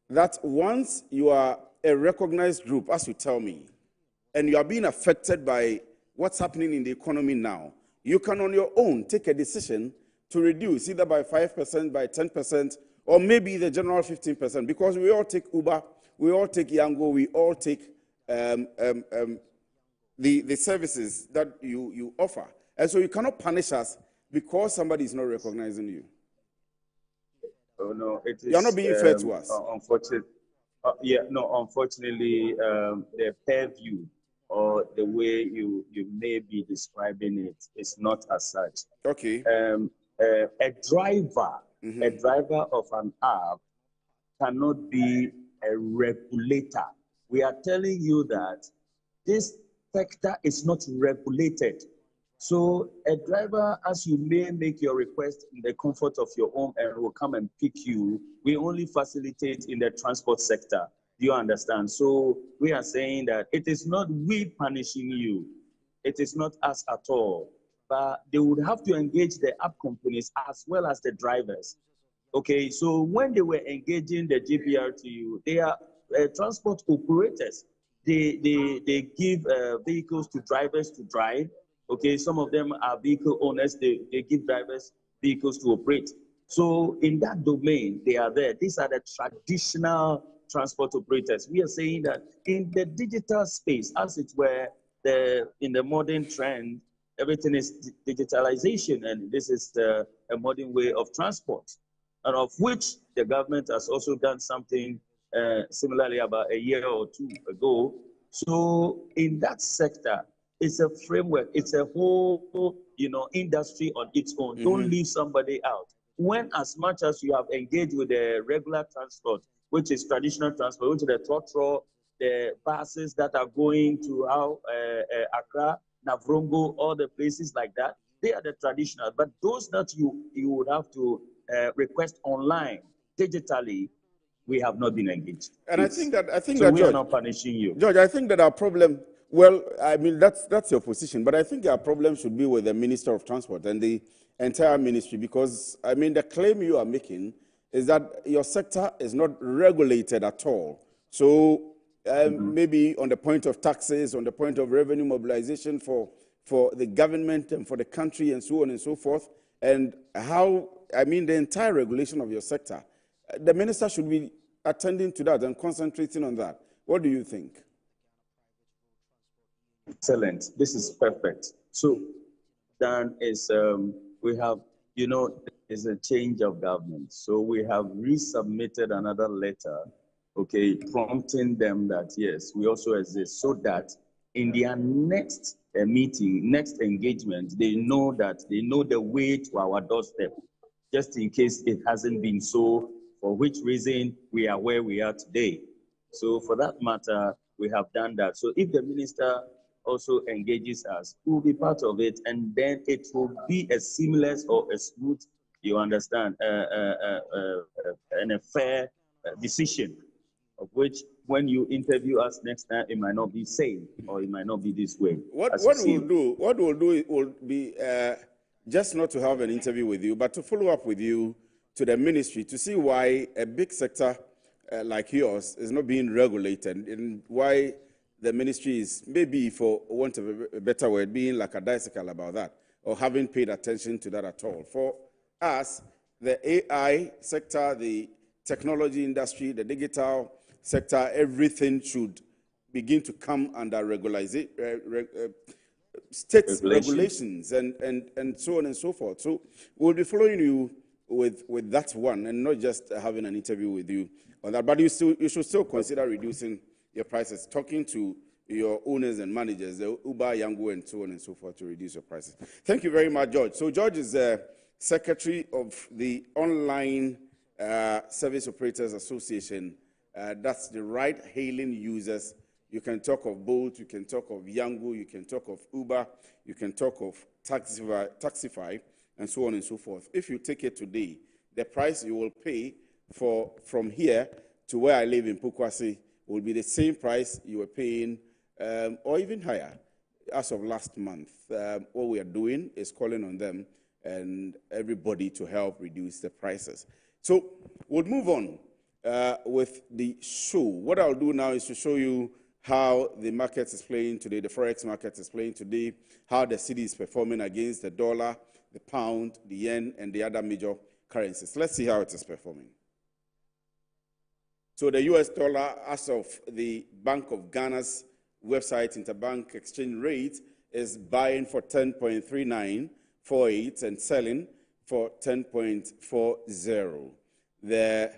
that once you are a recognized group, as you tell me, and you are being affected by what's happening in the economy now, you can on your own take a decision to reduce either by 5%, by 10%, or maybe the general 15%, because we all take Uber, we all take Yango, we all take the services that you offer. And so you cannot punish us because somebody is not recognizing you. Oh, no, it is, you're not being fair to us. Unfortunately, unfortunately, the fair view or the way you may be describing it is not as such. Okay. A driver of an app cannot be a regulator. We are telling you that this sector is not regulated. So a driver, as you may make your request in the comfort of your home and will come and pick you, we only facilitate in the transport sector. Do you understand? So we are saying that it is not we punishing you. It is not us at all. But they would have to engage the app companies as well as the drivers. Okay, so when they were engaging the GPRTU, they are transport operators. They give vehicles to drivers to drive. Okay, some of them are vehicle owners. They give drivers vehicles to operate. So in that domain, they are there. These are the traditional transport operators. We are saying that in the digital space, as it were, in the modern trend, everything is digitalization, and this is a modern way of transport, and of which the government has also done something similarly about a year or two ago. So in that sector, it's a framework, it's a whole, industry on its own. Don't leave somebody out. When as much as you have engaged with the regular transport, which is traditional transport, which is the trotro, the buses that are going to Accra, Navrongo, all the places like that, they are the traditional. But those that you would have to request online, digitally, we have not been engaged. And I think that we George, are not punishing you. George, I think that our problem, well, I mean, that's your position, but I think our problem should be with the Minister of Transport and the entire ministry, because, I mean, the claim you are making is that your sector is not regulated at all. So maybe on the point of taxes, on the point of revenue mobilization for the government and for the country and so on and so forth, and how, I mean, the entire regulation of your sector, the minister should be attending to that and concentrating on that. What do you think? Excellent. This is perfect. So then is we have, is a change of government. So we have resubmitted another letter, okay, prompting them that, yes, we also exist, so that in their next meeting, next engagement, they know the way to our doorstep, just in case it hasn't been so, for which reason we are where we are today. So for that matter, we have done that. So if the minister also engages us, we will be part of it, and then it will be a seamless or a smooth, you understand, and a fair decision, of which when you interview us next time, it might not be same, or it might not be this way. What we'll do will be just not to have an interview with you, but to follow up with you to the ministry to see why a big sector like yours is not being regulated, and why the ministry is, maybe for want of a better word, being like a bicycle about that, or haven't paid attention to that at all. For us, the AI sector, the technology industry, the digital sector, everything should begin to come under state regulations and so on and so forth. So we'll be following you with that one, and not just having an interview with you on that. But you should still consider reducing your prices, talking to your owners and managers, the Uber, Yango, and so on and so forth, to reduce your prices. Thank you very much, George. So George is the secretary of the Online Service Operators Association. That's the ride-hailing users. You can talk of Bolt, you can talk of Yango, you can talk of Uber, you can talk of Taxify, and so on and so forth. If you take it today, the price you will pay from here to where I live in Pukwasi will be the same price you were paying, or even higher, as of last month. What we are doing is calling on them and everybody to help reduce the prices. So we'll move on with the show. What I'll do now is to show you how the market is playing today, the Forex market is playing today, how the cedi is performing against the dollar, the pound, the yen, and the other major currencies. Let's see how it is performing. So the US dollar, as of the Bank of Ghana's website, interbank exchange rate, is buying for 10.3948 and selling for 10.40. The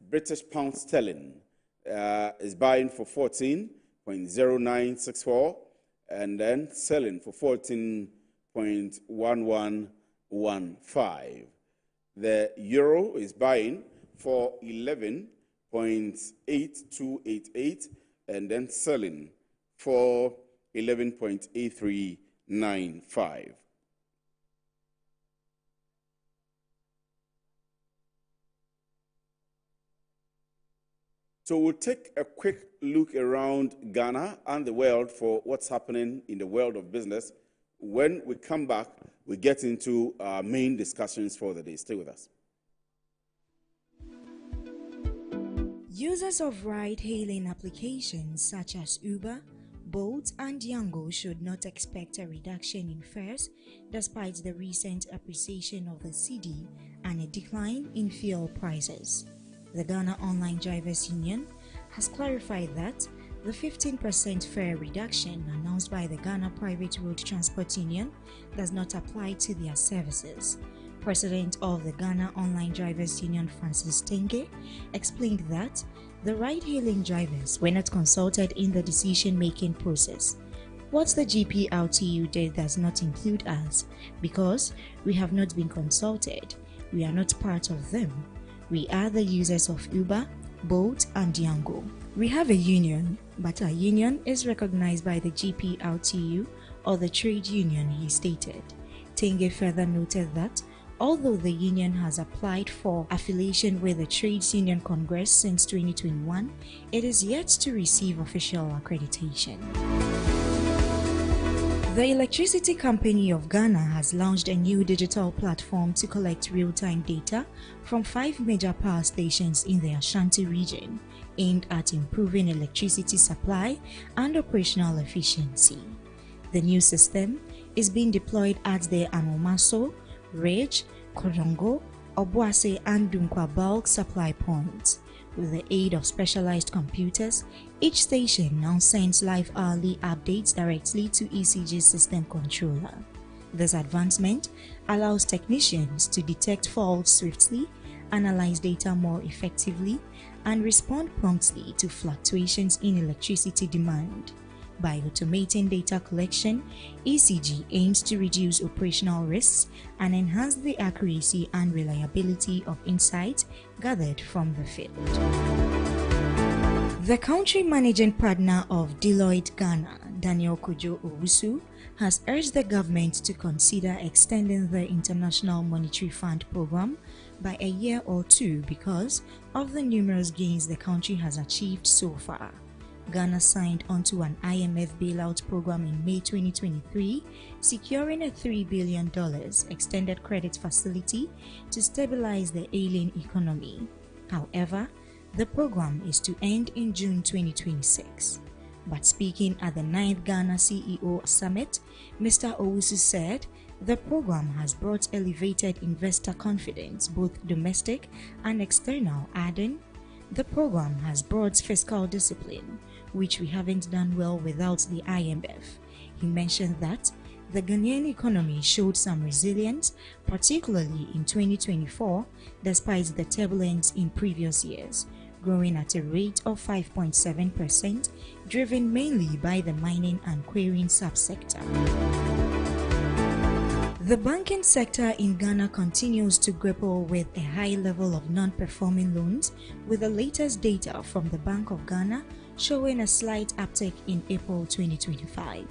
British pound sterling is buying for 14.0964 and then selling for 14.1115. The euro is buying for 11.8288 and then selling for 11.8395. So we'll take a quick look around Ghana and the world for what's happening in the world of business. When we come back, we get into our main discussions for the day. Stay with us. Users of ride-hailing applications such as Uber, Bolt and Yango should not expect a reduction in fares despite the recent appreciation of the cedi and a decline in fuel prices. The Ghana Online Drivers Union has clarified that the 15% fare reduction announced by the Ghana Private Road Transport Union does not apply to their services. President of the Ghana Online Drivers Union, Francis Tenge, explained that the ride-hailing drivers were not consulted in the decision-making process. What the GPRTU did does not include us because we have not been consulted. We are not part of them. We are the users of Uber, Bolt and Yango. We have a union, but our union is recognized by the GPRTU or the trade union, he stated. Tenge further noted that although the union has applied for affiliation with the Trades Union Congress since 2021, it is yet to receive official accreditation. The Electricity Company of Ghana has launched a new digital platform to collect real-time data from 5 major power stations in the Ashanti region, aimed at improving electricity supply and operational efficiency. The new system is being deployed at the Anomaso, Ridge, Kodongo, Obuase and Dunkwa bulk supply points. With the aid of specialized computers, each station now sends live hourly updates directly to ECG's system controller. This advancement allows technicians to detect faults swiftly, analyze data more effectively, and respond promptly to fluctuations in electricity demand. By automating data collection, ECG aims to reduce operational risks and enhance the accuracy and reliability of insights gathered from the field. The country managing partner of Deloitte Ghana, Daniel Kojo Owusu, has urged the government to consider extending the International Monetary Fund program by a year or two because of the numerous gains the country has achieved so far. Ghana signed onto an IMF bailout program in May 2023, securing a $3 billion extended credit facility to stabilize the ailing economy. However, the program is to end in June 2026. But speaking at the 9th Ghana CEO Summit, Mr. Owusu said the program has brought elevated investor confidence, both domestic and external, adding, "The program has brought fiscal discipline, which we haven't done well without the IMF." He mentioned that the Ghanaian economy showed some resilience, particularly in 2024, despite the turbulence in previous years, growing at a rate of 5.7%, driven mainly by the mining and quarrying subsector. The banking sector in Ghana continues to grapple with a high level of non-performing loans, with the latest data from the Bank of Ghana showing a slight uptick in April 2025.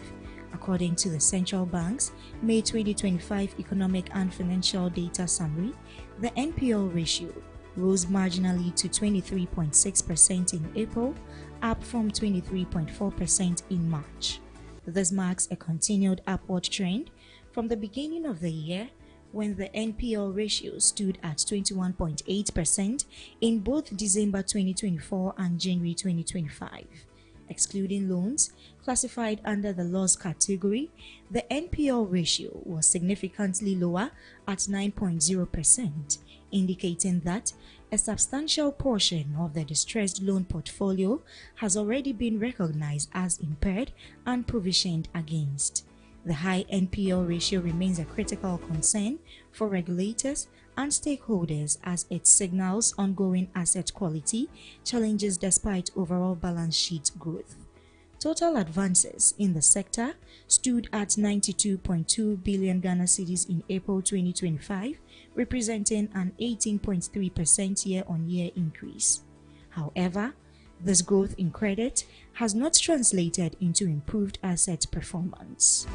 According to the Central Bank's May 2025 Economic and Financial Data Summary, the NPL ratio rose marginally to 23.6% in April, up from 23.4% in March. This marks a continued upward trend from the beginning of the year, when the NPL ratio stood at 21.8% in both December 2024 and January 2025. Excluding loans classified under the loss category, the NPL ratio was significantly lower at 9.0%, indicating that a substantial portion of the distressed loan portfolio has already been recognized as impaired and provisioned against. The high NPL ratio remains a critical concern for regulators and stakeholders as it signals ongoing asset quality challenges despite overall balance sheet growth. Total advances in the sector stood at 92.2 billion Ghana cedis in April 2025, representing an 18.3% year-on-year increase. However, this growth in credit has not translated into improved asset performance.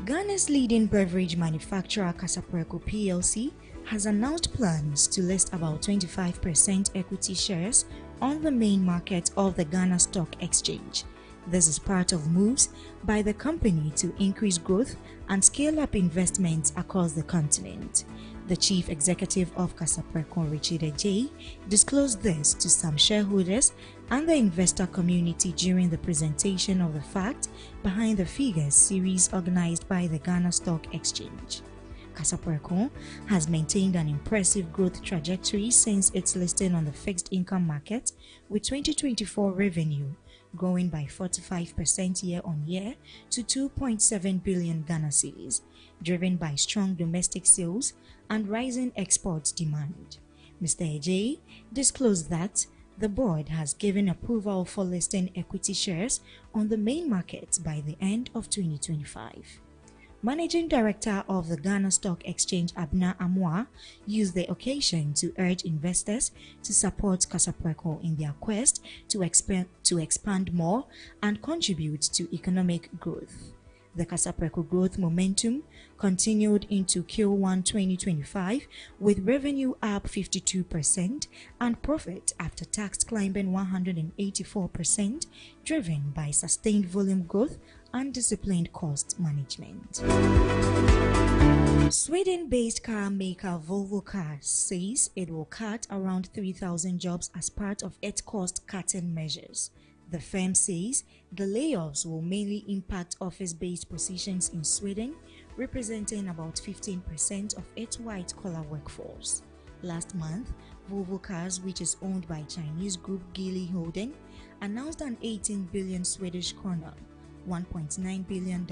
Ghana's leading beverage manufacturer Casapreco PLC has announced plans to list about 25% equity shares on the main market of the Ghana Stock Exchange. This is part of moves by the company to increase growth and scale up investments across the continent. The chief executive of Kasapreko, Richard J, disclosed this to some shareholders and the investor community during the presentation of the fact behind the figures series organized by the Ghana Stock Exchange. Kasapreko has maintained an impressive growth trajectory since its listing on the fixed income market, with 2024 revenue growing by 45% year-on-year to 2.7 billion Ghana cedis, driven by strong domestic sales and rising export demand. Mr. Ejay disclosed that the board has given approval for listing equity shares on the main market by the end of 2025. Managing Director of the Ghana Stock Exchange, Abna Amwa, used the occasion to urge investors to support Kasapreko in their quest to expand more and contribute to economic growth. The Kasapreko growth momentum continued into Q1 2025, with revenue up 52% and profit after tax climbing 184%, driven by sustained volume growth and disciplined cost management. Sweden-based car maker Volvo Cars says it will cut around 3,000 jobs as part of its cost-cutting measures. The firm says the layoffs will mainly impact office-based positions in Sweden, representing about 15% of its white-collar workforce. Last month, Volvo Cars, which is owned by Chinese group Geely Holding, announced an 18 billion Swedish krona, $1.9 billion,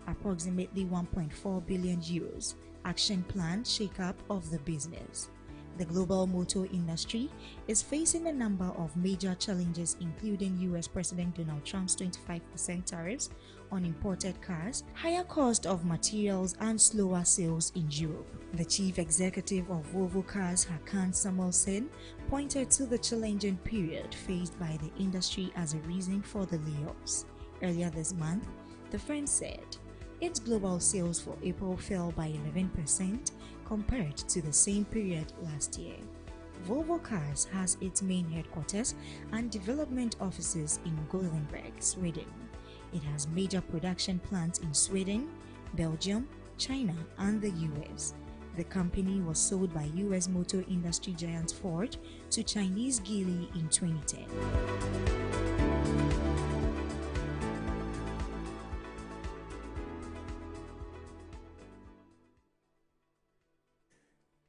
approximately 1.4 billion euros, action plan shake-up of the business. The global motor industry is facing a number of major challenges, including US President Donald Trump's 25% tariffs on imported cars, higher cost of materials, and slower sales in Europe. The chief executive of Volvo Cars, Hakan Samuelson, pointed to the challenging period faced by the industry as a reason for the layoffs. Earlier this month, the firm said its global sales for April fell by 11% compared to the same period last year. Volvo Cars has its main headquarters and development offices in Gothenburg, Sweden. It has major production plants in Sweden, Belgium, China, and the US. The company was sold by US motor industry giant Ford to Chinese Geely in 2010.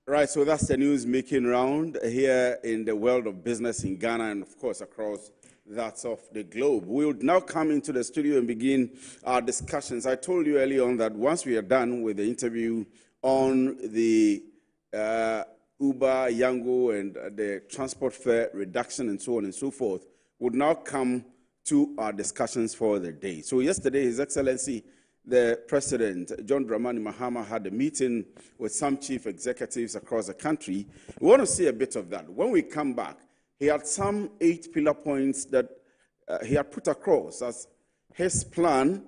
Right, so that's the news making round here in the world of business in Ghana and, of course, across that of the globe. We would now come into the studio and begin our discussions. I told you earlier on that once we are done with the interview on the Uber, Yango, and the transport fare reduction and so on and so forth, would now come to our discussions for the day. So yesterday, His Excellency, the President, John Dramani Mahama, had a meeting with some chief executives across the country. We want to see a bit of that. When we come back, he had some 8 pillar points that he had put across as his plan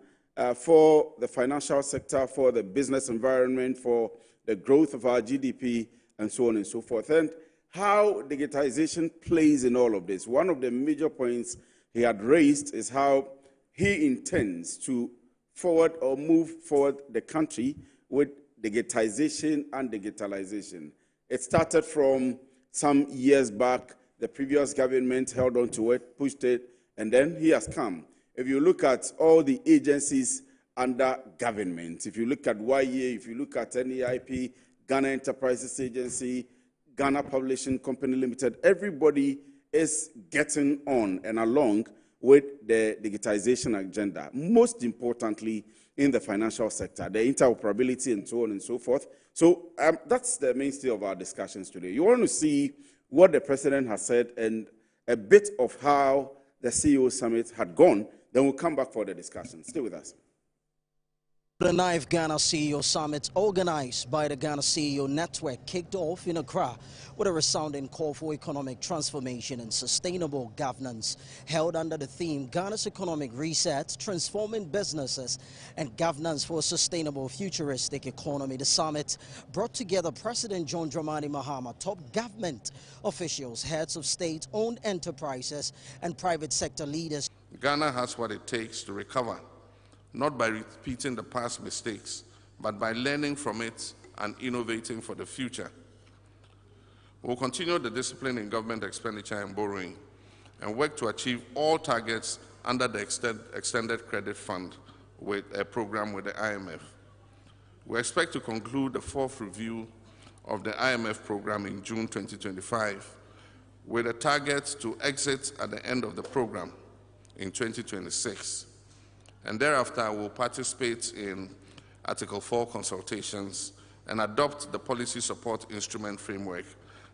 for the financial sector, for the business environment, for the growth of our GDP, and so on and so forth, and how digitization plays in all of this. One of the major points he had raised is how he intends to forward or move forward the country with digitization and digitalization. It started from some years back. The previous government held on to it, pushed it, and then he has come. If you look at all the agencies under government, if you look at YA, if you look at NEIP, Ghana Enterprises Agency, Ghana Publishing Company Limited, everybody is getting on and along with the digitization agenda, most importantly in the financial sector, the interoperability and so on and so forth. So that's the mainstay of our discussions today. You want to see what the President has said and a bit of how the CEO Summit had gone, then we'll come back for the discussion. Stay with us. The 9th Ghana CEO Summit, organized by the Ghana CEO Network, kicked off in Accra with a resounding call for economic transformation and sustainable governance, held under the theme Ghana's Economic Reset, Transforming Businesses and Governance for a Sustainable Futuristic Economy. The summit brought together President John Dramani Mahama, top government officials, heads of state-owned enterprises and private sector leaders. Ghana has what it takes to recover, not by repeating the past mistakes, but by learning from it and innovating for the future. We'll continue the discipline in government expenditure and borrowing and work to achieve all targets under the Extended Credit Fund with a program with the IMF. We expect to conclude the 4th review of the IMF program in June 2025 with a target to exit at the end of the program in 2026. And thereafter, we'll participate in Article 4 consultations and adopt the policy support instrument framework,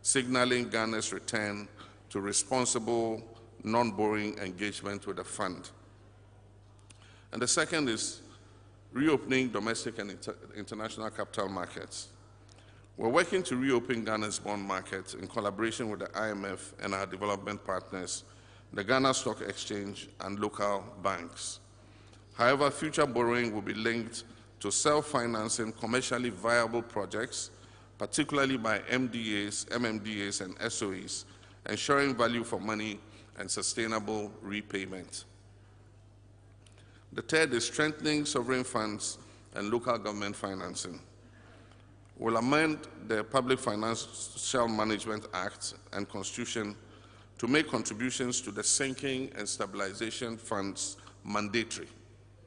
signaling Ghana's return to responsible, non-borrowing engagement with the fund. And the second is reopening domestic and international capital markets. We're working to reopen Ghana's bond market in collaboration with the IMF and our development partners, the Ghana Stock Exchange and local banks. However, future borrowing will be linked to self-financing commercially viable projects, particularly by MDAs, MMDAs, and SOEs, ensuring value for money and sustainable repayment. The third is strengthening sovereign funds and local government financing. We'll amend the Public Financial Management Act and Constitution to make contributions to the sinking and stabilization funds mandatory.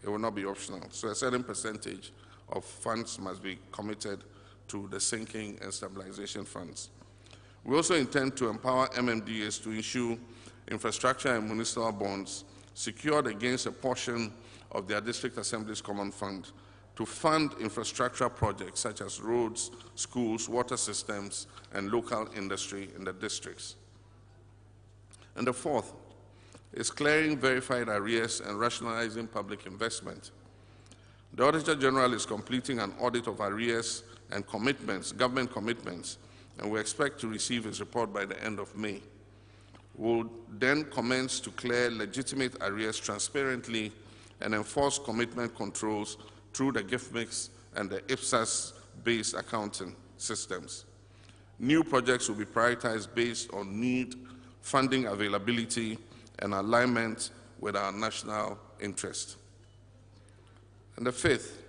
It will not be optional. So a certain percentage of funds must be committed to the sinking and stabilization funds. We also intend to empower MMDAs to issue infrastructure and municipal bonds secured against a portion of their district assemblies common fund to fund infrastructure projects such as roads, schools, water systems, and local industry in the districts. And the fourth is clearing verified arrears and rationalizing public investment. The Auditor General is completing an audit of arrears and commitments, government commitments, and we expect to receive his report by the end of May. We'll then commence to clear legitimate arrears transparently and enforce commitment controls through the gift mix and the IPSAS-based accounting systems. New projects will be prioritized based on need, funding availability, and alignment with our national interest. And the fifth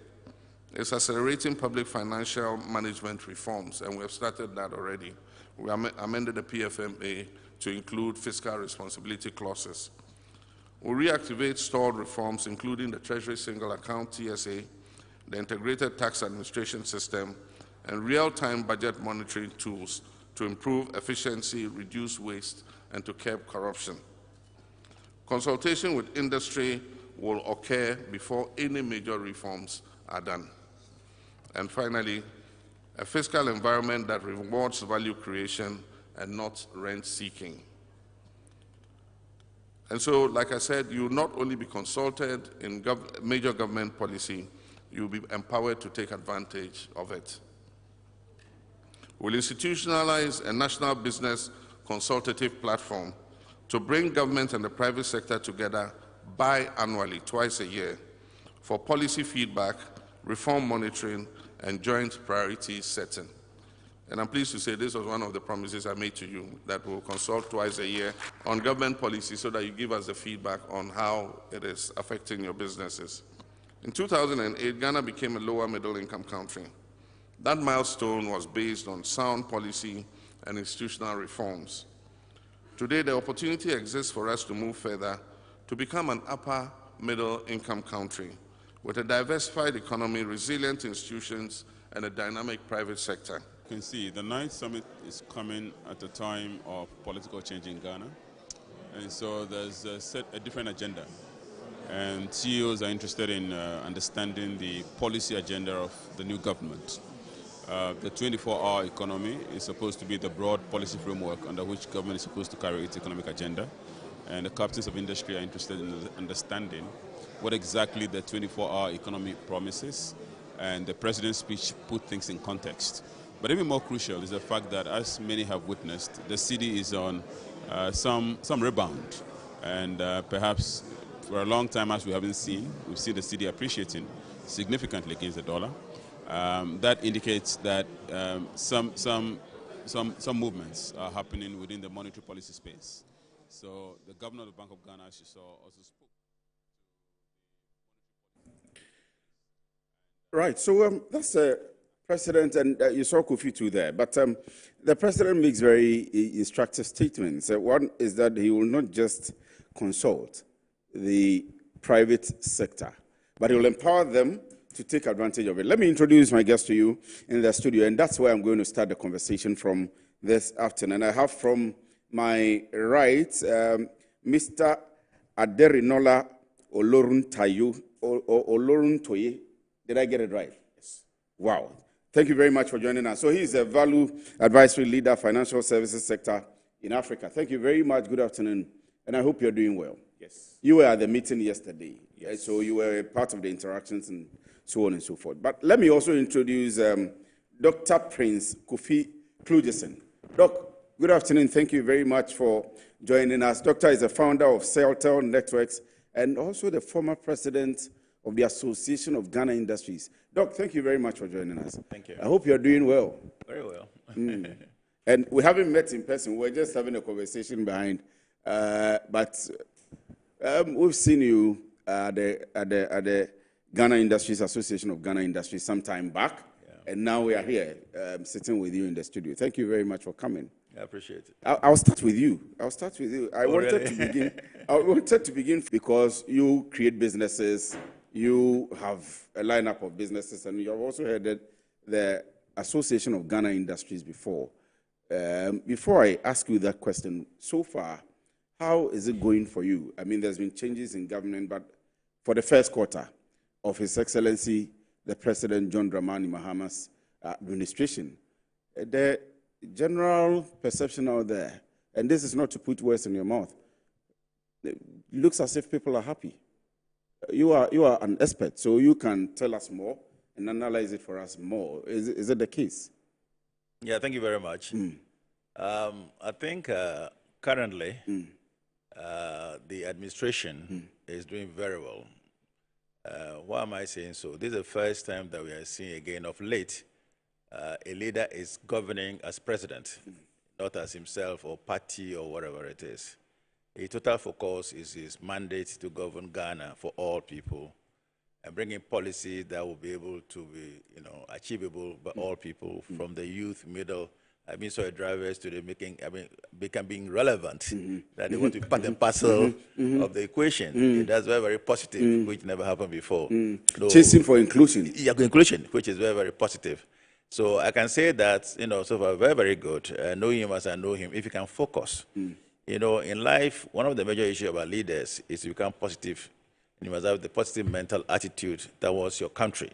is accelerating public financial management reforms, and we have started that already. We amended the PFMA to include fiscal responsibility clauses. We'll reactivate stalled reforms, including the Treasury Single Account, TSA, the Integrated Tax Administration System, and real-time budget monitoring tools to improve efficiency, reduce waste, and to curb corruption. Consultation with industry will occur before any major reforms are done. And finally, a fiscal environment that rewards value creation and not rent seeking. And so, like I said, you will not only be consulted in major government policy, you will be empowered to take advantage of it. We'll institutionalize a national business consultative platform to bring government and the private sector together biannually, twice a year, for policy feedback, reform monitoring, and joint priority setting. And I'm pleased to say this was one of the promises I made to you, that we'll consult twice a year on government policy so that you give us the feedback on how it is affecting your businesses. In 2008, Ghana became a lower middle income country. That milestone was based on sound policy and institutional reforms. Today, the opportunity exists for us to move further to become an upper middle income country with a diversified economy, resilient institutions, and a dynamic private sector. You can see the 9th summit is coming at a time of political change in Ghana, and so there's a different agenda. And CEOs are interested in understanding the policy agenda of the new government. The 24-hour economy is supposed to be the broad policy framework under which government is supposed to carry its economic agenda. And the captains of industry are interested in understanding what exactly the 24-hour economy promises, and the president's speech put things in context. But even more crucial is the fact that, as many have witnessed, the cedi is on some rebound, and perhaps for a long time, as we haven't seen, we've seen the cedi appreciating significantly against the dollar. That indicates that some movements are happening within the monetary policy space. So the governor of the Bank of Ghana, as you saw, also spoke. Right, so that's the president, and you saw Kofi too there, but the president makes very instructive statements. One is that he will not just consult the private sector, but he will empower them to take advantage of it. Let me introduce my guest to you in the studio, and that's where I'm going to start the conversation from this afternoon. I have from my right Mr. Aderinola Oloruntoye. Did I get it right? Yes. Wow. Thank you very much for joining us. So he's a value advisory leader, financial services sector in Africa. Thank you very much. Good afternoon, and I hope you're doing well. Yes. You were at the meeting yesterday, yes. So you were a part of the interactions and so on and so forth. But let me also introduce Dr. Prince Kofi Klugesen. Doc, good afternoon. Thank you very much for joining us. Doctor is the founder of Celtel Networks and also the former president of the Association of Ghana Industries. Doc, thank you very much for joining us. Thank you. I hope you're doing well. Very well. And we haven't met in person. We're just having a conversation behind. But we've seen you at the Ghana Industries, Association of Ghana Industries some time back. Yeah. And now we are here sitting with you in the studio. Thank you very much for coming. I appreciate it. I'll start with you. I wanted to begin because you create businesses. You have a lineup of businesses, and you have also headed the Association of Ghana Industries before. Before I ask you that question, so far, how is it going for you? I mean, there's been changes in government, but for the first quarter of His Excellency, the President John Dramani Mahama's administration, the general perception out there, and this is not to put words in your mouth, it looks as if people are happy. You are an expert, so you can tell us more and analyze it for us more. Is it the case? Yeah, thank you very much. I think currently the administration is doing very well. Why am I saying so? This is the first time that we are seeing again of late a leader is governing as president, not as himself or party or whatever it is. A total focus is his mandate to govern Ghana for all people and bringing policies that will be able to be, achievable by all people, from the youth, middle, drivers to the becoming relevant, that they want to be part and parcel of the equation. That's very, very positive, which never happened before. So, chasing for inclusion. Yeah, inclusion, which is very, very positive. So I can say that, so far, very, very good. Knowing him as I know him, if you can focus. In life, one of the major issues about leaders is to become positive. And you must have the positive mental attitude towards your country.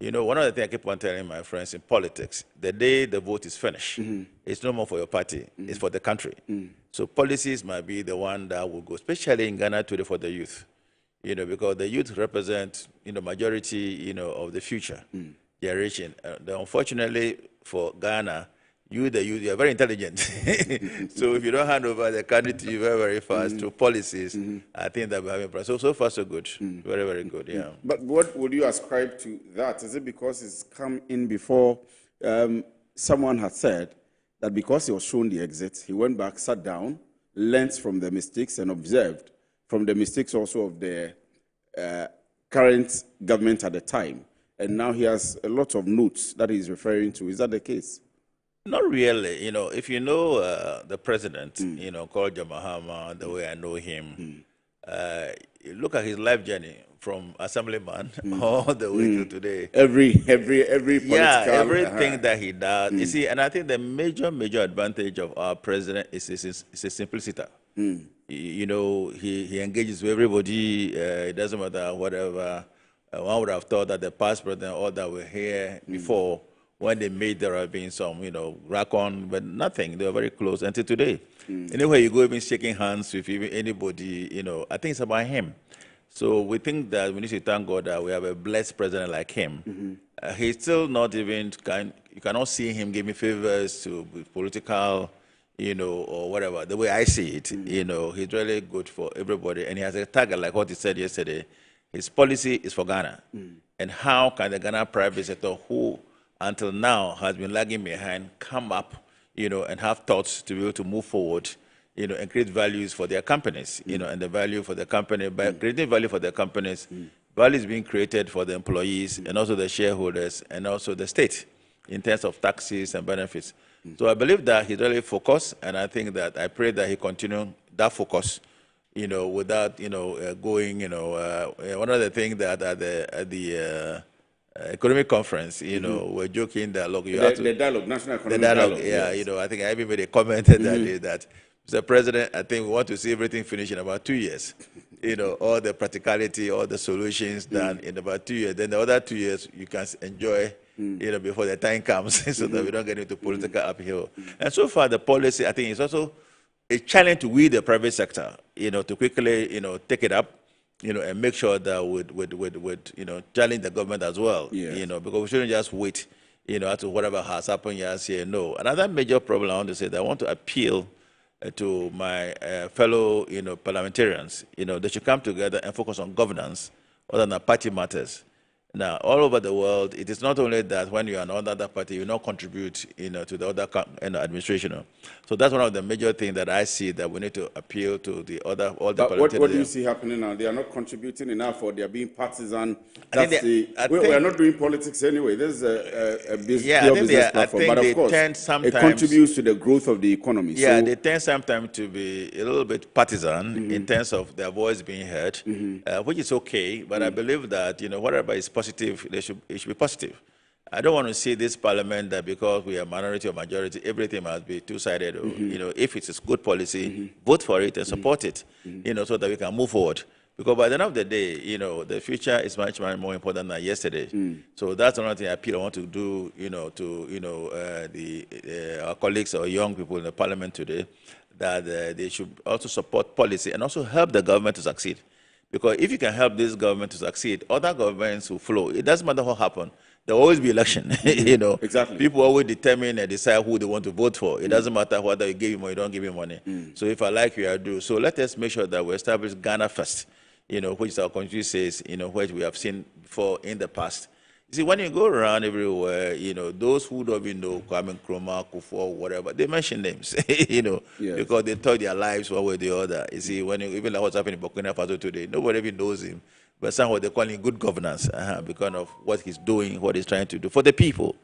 One of the things I keep on telling my friends in politics, the day the vote is finished, it's no more for your party, it's for the country. So policies might be the one that will go, especially in Ghana today, for the youth. Because the youth represent, majority, of the future generation. Unfortunately for Ghana, you, the youth, you are very intelligent. So if you don't hand over the country to you very, very fast through policies, I think that we're having a problem. So far, so good. Very, very good, yeah. But what would you ascribe to that? Is it because it's come in before someone had said that because he was shown the exit, he went back, sat down, learned from the mistakes and observed from the mistakes also of the current government at the time. And now he has a lot of notes that he's referring to. Is that the case? Not really. If you know the president, called John Mahama, the way I know him, you look at his life journey from assemblyman all the way to today. Every political... Yeah, everything that he does. You see, and I think the major advantage of our president is his simplicity. He engages with everybody. It doesn't matter whatever. One would have thought that the past president, all that were here before, when they made, there have been some, rack on, but nothing. They were very close until today. Anywhere you go, even shaking hands with even anybody, I think it's about him. So we think that we need to thank God that we have a blessed president like him. He's still not even, you cannot see him giving favors to political, or whatever. The way I see it, he's really good for everybody. And he has a target, like what he said yesterday. His policy is for Ghana. And how can the Ghana private sector, who until now has been lagging behind, come up, and have thoughts to be able to move forward, and create values for their companies, and the value for the company. By creating value for their companies, value is being created for the employees and also the shareholders and also the state in terms of taxes and benefits. So I believe that he's really focused, and I pray that he continue that focus, without, going, one of the things that at the economic conference, we're joking that, look, the dialogue, national economic dialogue, yeah, yes. I think I even made a comment that day that, Mr. President, I think we want to see everything finished in about 2 years. All the practicality, all the solutions done in about 2 years. Then the other 2 years, you can enjoy, before the time comes, so that we don't get into political uphill. And so far, the policy, I think, is also a challenge to we, the private sector, to quickly, take it up, and make sure that would challenge the government as well, because we shouldn't just wait, to whatever has happened yes here. No. Another major problem I want to say that I want to appeal to my fellow, parliamentarians, they should come together and focus on governance other than party matters. Now, all over the world, it is not only that when you are on other party, you not contribute, to the other administration. So that's one of the major things that I see that we need to appeal to all the parliamentarians. What do you see happening now? They are not contributing enough, or they are being partisan. We are not doing politics anyway. This is a business platform, but of course, it contributes to the growth of the economy. Yeah, so they tend sometimes to be a little bit partisan in terms of their voice being heard, which is okay. But I believe that whatever is positive, it should be positive. I don't want to see this parliament that because we are minority or majority, everything must be two-sided. If it's a good policy, vote for it and support it, so that we can move forward. Because by the end of the day, the future is much more important than yesterday. So that's another thing I want to do, to our colleagues or young people in the parliament today, that they should also support policy and also help the government to succeed. Because if you can help this government to succeed, other governments will flow. It doesn't matter what happens. There will always be election. Exactly. People always determine and decide who they want to vote for. It doesn't matter whether you give him or you don't give him money. So if I like you, I do. So let us make sure that we establish Ghana first, which our country says, which we have seen before in the past. You see, when you go around everywhere, those who don't even know Kwame Nkrumah, Kufuor, whatever, they mention names, because they thought their lives one way or the other. You see, even like what's happening in Burkina Faso today, nobody even knows him. But somehow they call him good governance because of what he's doing, what he's trying to do for the people.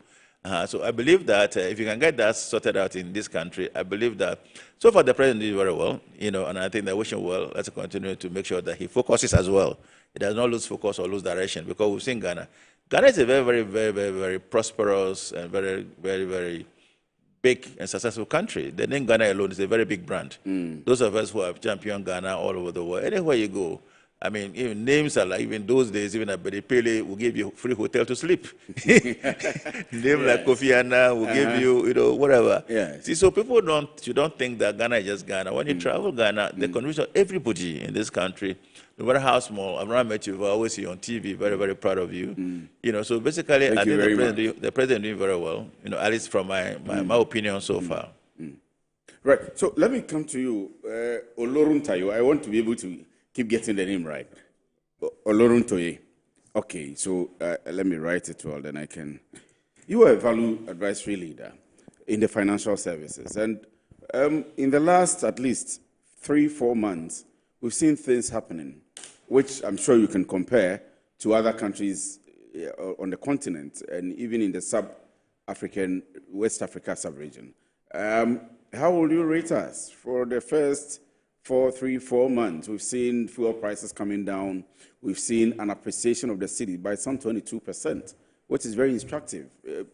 So I believe that if you can get that sorted out in this country, I believe that so far the president did very well, and I think that we wish him well. Let's continue to make sure that he focuses as well. He does not lose focus or lose direction, because we've seen Ghana. Ghana is a very, very, very, very, very prosperous and very, very, very big and successful country. The name Ghana alone is a very big brand. Those of us who have championed Ghana all over the world, anywhere you go, I mean, even names are like, even those days, even at Bedipele will give you free hotel to sleep. Name like Kofi Annan will give you, whatever. See, so people you don't think that Ghana is just Ghana. When you travel Ghana, the contribution of everybody in this country, no matter how small, I've not met you, I always see you on TV, very, very proud of you. So basically, I think the president doing very well, at least from my opinion so far. Right, so let me come to you, Oloruntayo. I want to be able to keep getting the name right. Oloruntoye. Okay, so let me write it well, then I can. You are a value advisory leader in the financial services. And in the last at least 3-4 months, we've seen things happening, which I'm sure you can compare to other countries on the continent and even in the sub-African, West Africa sub-region. How will you rate us for the first 4 months? We've seen fuel prices coming down. We've seen an appreciation of the city by some 22%, which is very instructive.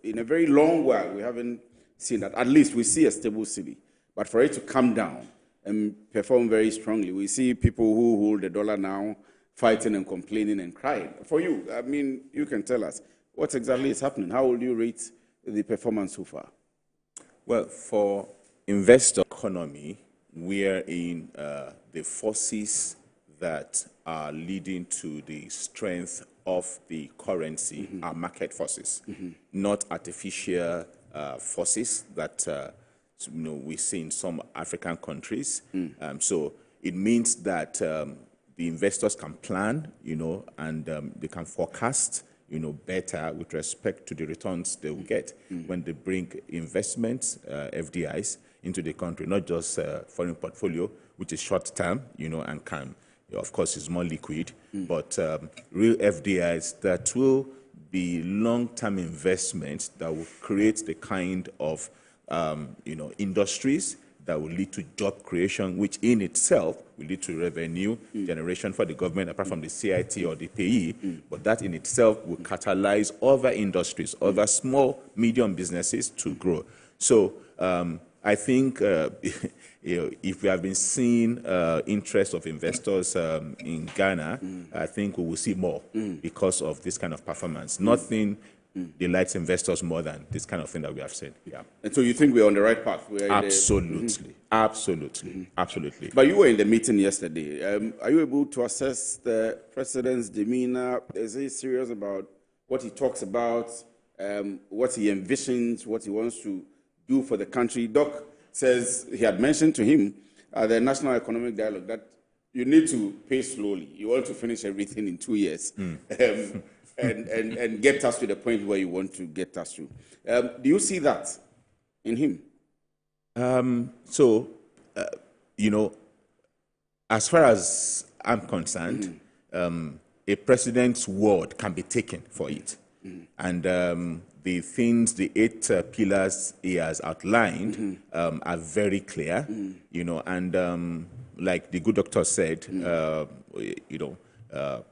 In a very long while, we haven't seen that. At least we see a stable city. But for it to come down and perform very strongly, we see people who hold the dollar now fighting and complaining and crying. For you, I mean, you can tell us what exactly is happening. How will you rate the performance so far? Well, for investor economy, we are in the forces that are leading to the strength of the currency are market forces, not artificial forces that we see in some African countries. So it means that the investors can plan, and they can forecast, better with respect to the returns they will get when they bring investments, FDIs, into the country, not just foreign portfolio, which is short term, and can, of course, is more liquid, but real FDIs that will be long-term investments that will create the kind of, industries that will lead to job creation, which in itself will lead to revenue generation for the government, apart from the CIT or the payee. But that in itself will catalyze other industries, other small, medium businesses to grow. So I think if we have been seeing interest of investors in Ghana, I think we will see more because of this kind of performance. Nothing delights investors more than this kind of thing that we have said. Yeah. And so you think we're on the right path? Absolutely. Absolutely. But you were in the meeting yesterday. Are you able to assess the president's demeanor? Is he serious about what he talks about, what he envisions, what he wants to do for the country? Doc says he had mentioned to him the National Economic Dialogue that you need to pay slowly. You want to finish everything in 2 years. And get us to the point where you want to get us to. Do you see that in him? As far as I'm concerned, a president's word can be taken for it. And the things, the 8 pillars he has outlined are very clear, and like the good doctor said,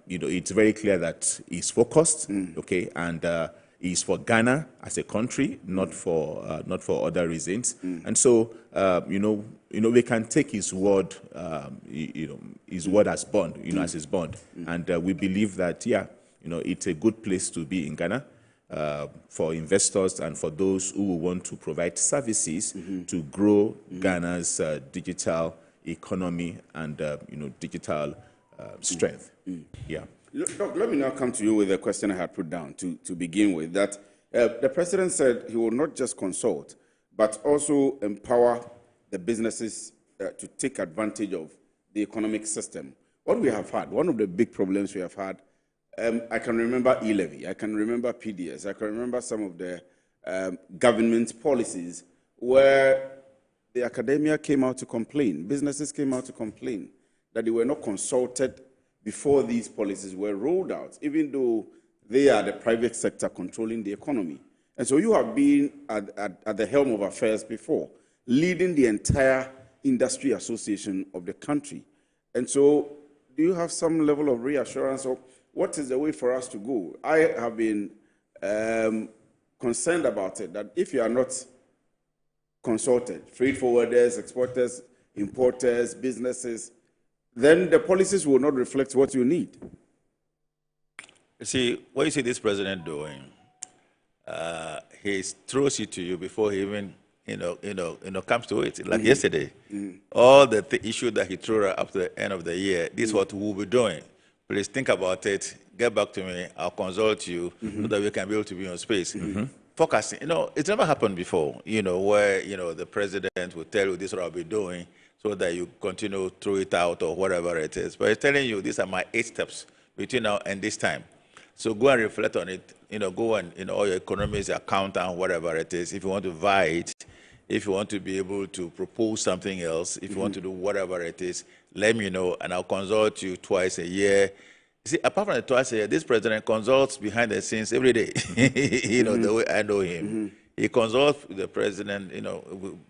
it's very clear that he's focused, okay, and he's for Ghana as a country, not for other reasons. And so, we can take his word, his word as bond, as his bond, and we believe that, it's a good place to be in Ghana for investors and for those who want to provide services to grow Ghana's digital economy and digital strength. Yeah. Doc, let me now come to you with a question I had put down to begin with. That the president said he will not just consult, but also empower the businesses to take advantage of the economic system. What we have had, one of the big problems we have had, I can remember e-levy, I can remember PDS, I can remember some of the government policies where the academia came out to complain, businesses came out to complain that they were not consulted before these policies were rolled out, even though they are the private sector controlling the economy. And so you have been at the helm of affairs before, leading the entire industry association of the country. And so do you have some level of reassurance of what is the way for us to go? I have been concerned about it, that if you are not consulted, freight forwarders, exporters, importers, businesses, then the policies will not reflect what you need. You see, what you see this president doing, he throws it to you before he even, comes to it. Like yesterday, all the issue that he threw up to the end of the year, this is what we'll be doing. Please think about it. Get back to me. I'll consult you so that we can be able to be on space. Focusing. It's never happened before, where, the president will tell you this is what I'll be doing so that you continue to throw it out or whatever it is. But he's telling you these are my 8 steps between now and this time. So go and reflect on it. Go and, all your economies, account and whatever it is. If you want to vie it, if you want to be able to propose something else, if you want to do whatever it is, let me know, and I'll consult you twice a year. See, apart from the twice a year, this president consults behind the scenes every day. The way I know him. He consults with the president,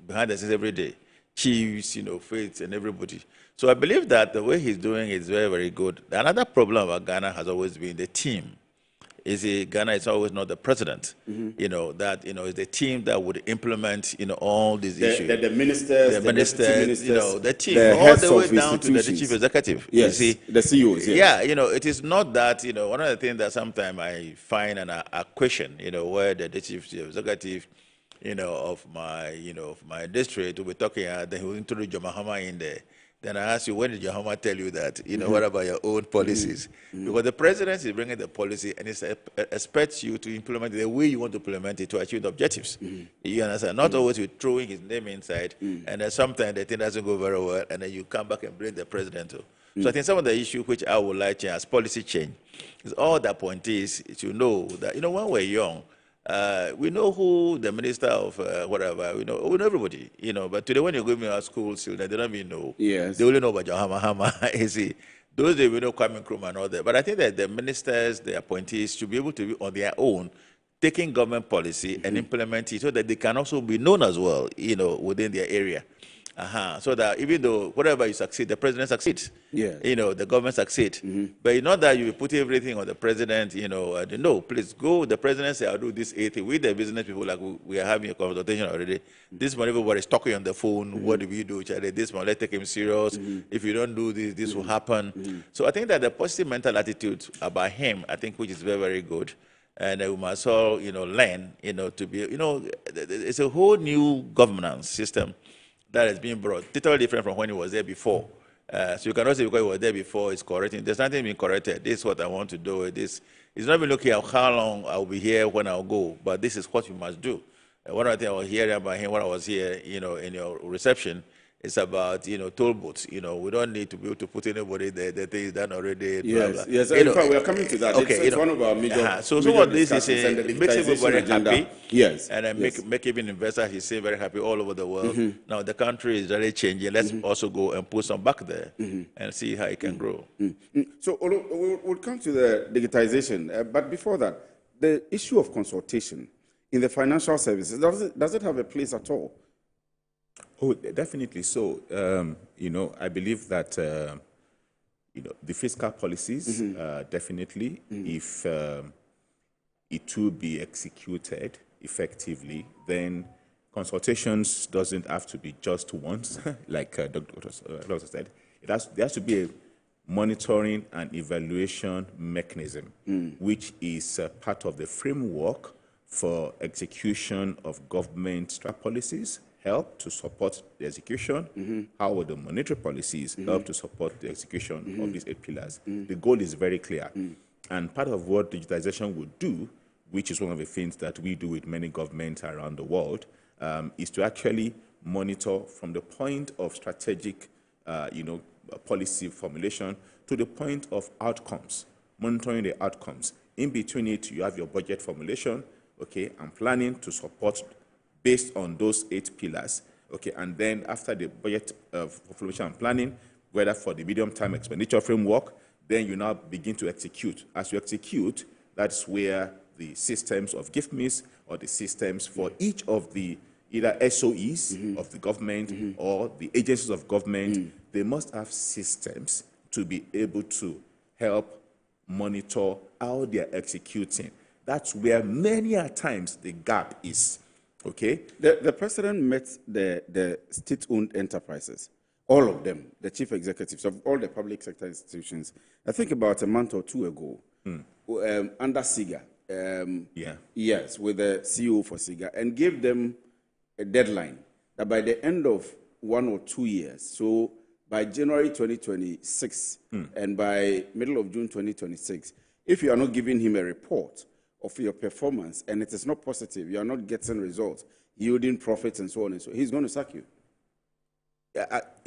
behind the scenes every day. Chiefs, faiths, and everybody. So I believe that the way he's doing is very, very good. Another problem about Ghana has always been the team. Ghana is always not the president. That is the team that would implement all these issues. The ministers, the ministers, the team, the all the way down to the chief executive. Yes, the CEOs. Yes. Yeah, it is not that. One of the things that sometimes I find and I question, where the chief executive, of my district will be talking, then he will introduce John Mahama in there. then I ask you, when did your Hama tell you that? You know, what about your own policies? Because the president is bringing the policy and it expects you to implement the way you want to implement it to achieve the objectives. You understand? Not always with throwing his name inside, and then sometimes the thing doesn't go very well, and then you come back and blame the president too. So I think some of the issue which I would like to as policy change is all the point is to know that, you know, when we're young, we know who the minister of whatever, we know everybody, you know, but today when you go to our schools, they don't even know. Yes. They only know about John Hama, you see. Those days we know Kwame Nkrumah and all that. But I think that the ministers, the appointees should be able to be on their own, taking government policy and implement it so that they can also be known as well, you know, within their area. So that even though whatever you succeed, the president succeeds. Yeah. You know, the government succeeds. But it's not that you put everything on the president, you know, no, please go. The president say, I'll do this 80. We, the business people, like we are having a consultation already. This one, everybody's talking on the phone. What do we do? This one, let's take him serious. If you don't do this, this will happen. So I think that the positive mental attitude about him, I think, which is very, very good. And we must all, you know, learn, you know, to be, you know, it's a whole new governance system that has been brought, totally different from when he was there before. So you cannot say because he was there before, it's correcting. There's nothing being corrected. This is what I want to do. This it's not even looking at how long I'll be here, when I'll go, but this is what you must do. One of the things I was hearing about him when I was here, you know, in your reception, it's about, you know, toll booths. You know, we don't need to be able to put anybody there. The thing is done already. Yes, blah, blah. yes. In fact, we are coming to that. Okay, it's one of our major. So some of this is it makes everybody agenda. happy. Yes. And make even investors, he's saying, very happy all over the world. Now the country is really changing. Let's also go and put some back there and see how it can grow. So we'll come to the digitization. But before that, the issue of consultation in the financial services, does it have a place at all? Oh, definitely so. You know, I believe that, you know, the fiscal policies, definitely, if it will be executed effectively, then consultations doesn't have to be just once, like Dr. said. There has to be a monitoring and evaluation mechanism, which is part of the framework for execution of government policies, help to support the execution, how will the monetary policies help to support the execution of these 8 pillars. The goal is very clear. And part of what digitization would do, which is one of the things that we do with many governments around the world, is to actually monitor from the point of strategic, you know, policy formulation to the point of outcomes, monitoring the outcomes. In between it, you have your budget formulation, okay, and planning to support based on those 8 pillars, okay, and then after the budget formulation and planning, whether for the medium-term expenditure framework, then you now begin to execute. As you execute, that's where the systems of GIFMIS or the systems for each of the either SOEs of the government or the agencies of government, they must have systems to be able to help monitor how they are executing. That's where many a times the gap is. Okay. The president met the state-owned enterprises, all of them, the chief executives of all the public sector institutions. I think about a month or 2 ago, under SIGA. Yes, with the CEO for SIGA, and gave them a deadline that by the end of 1 or 2 years, so by January 2026 and by middle of June 2026, if you are not giving him a report of your performance and it is not positive, you are not getting results, yielding profits and so on and so on, he's going to sack you.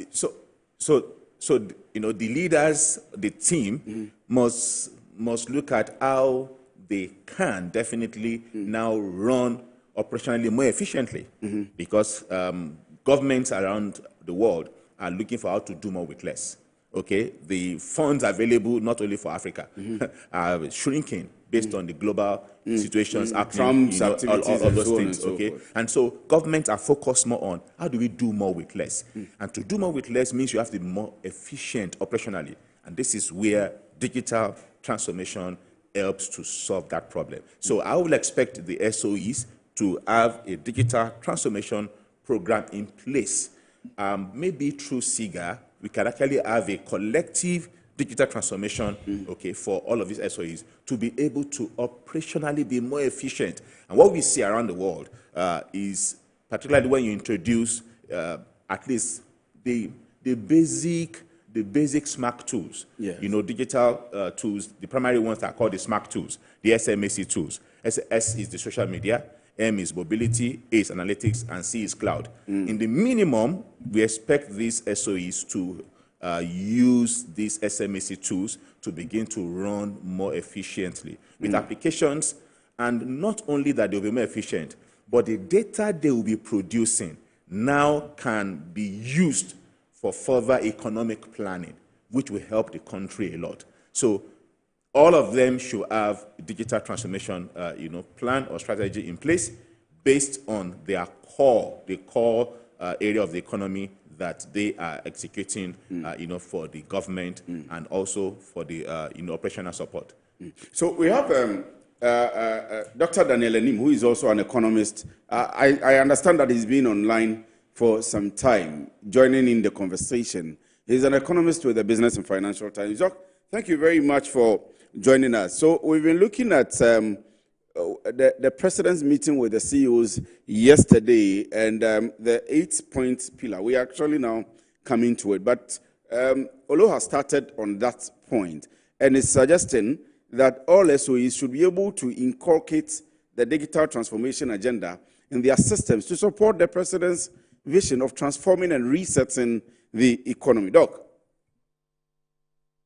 So you know, the leaders, the team must look at how they can definitely now run operationally more efficiently, because governments around the world are looking for how to do more with less. Okay, the funds available not only for Africa are shrinking based on the global situations, Trump's activities, all those so things. so Okay, forth. and so governments are focused more on how do we do more with less, and to do more with less means you have to be more efficient operationally, and this is where digital transformation helps to solve that problem. So I would expect the SOEs to have a digital transformation program in place. Maybe through SIGA, we can actually have a collective digital transformation, okay, for all of these SOEs to be able to operationally be more efficient. And what we see around the world is, particularly when you introduce at least the the basic SMART tools. Yes. You know, digital tools, the primary ones that are called the SMART tools, the SMAC tools. S is the social media, M is mobility, A is analytics, and C is cloud. In the minimum, we expect these SOEs to use these SMAC tools to begin to run more efficiently with applications, and not only that they'll be more efficient, but the data they will be producing now can be used for further economic planning, which will help the country a lot. So all of them should have a digital transformation plan or strategy in place based on their core, the core area of the economy that they are executing, for the government and also for the operational support. So we have Dr. Daniel Enim, who is also an economist. I understand that he's been online for some time, joining in the conversation. He's an economist with the Business and Financial Times. Doc, thank you very much for joining us. So we've been looking at the president's meeting with the CEOs yesterday, and the 8-point pillar. We are actually now coming to it, but Olo has started on that point and is suggesting that all SOEs should be able to inculcate the digital transformation agenda in their systems to support the president's vision of transforming and resetting the economy. Doc.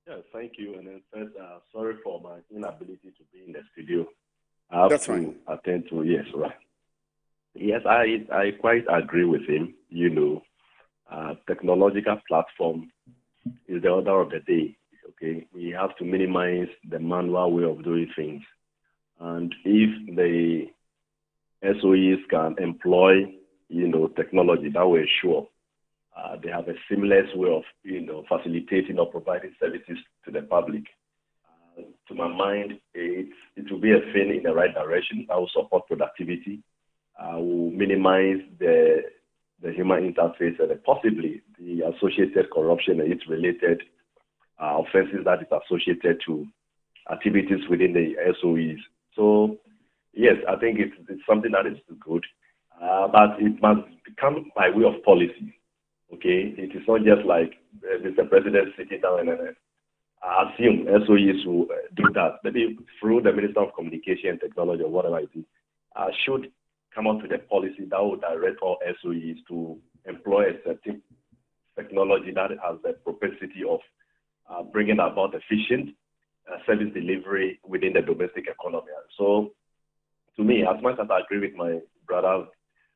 Yes, thank you. And then first, sorry for my inability to be in the studio. I have to attend to, yes, right. Yes, I quite agree with him. Technological platform is the order of the day. Okay, we have to minimize the manual way of doing things. And if the SOEs can employ, technology, that will ensure they have a seamless way of, facilitating or providing services to the public. To my mind, it will be a thing in the right direction. I will support productivity. I will minimize the human interface and possibly the associated corruption and its related offenses that is associated to activities within the SOEs. So, yes, I think it's something that is good, but it must become by way of policy. Okay, it is not just like Mr. President sitting down and assume SOEs will do that. Maybe through the Minister of Communication and Technology or whatever it is, should come up with a policy that will direct all SOEs to employ a certain technology that has the propensity of bringing about efficient service delivery within the domestic economy. So, to me, as much as I agree with my brother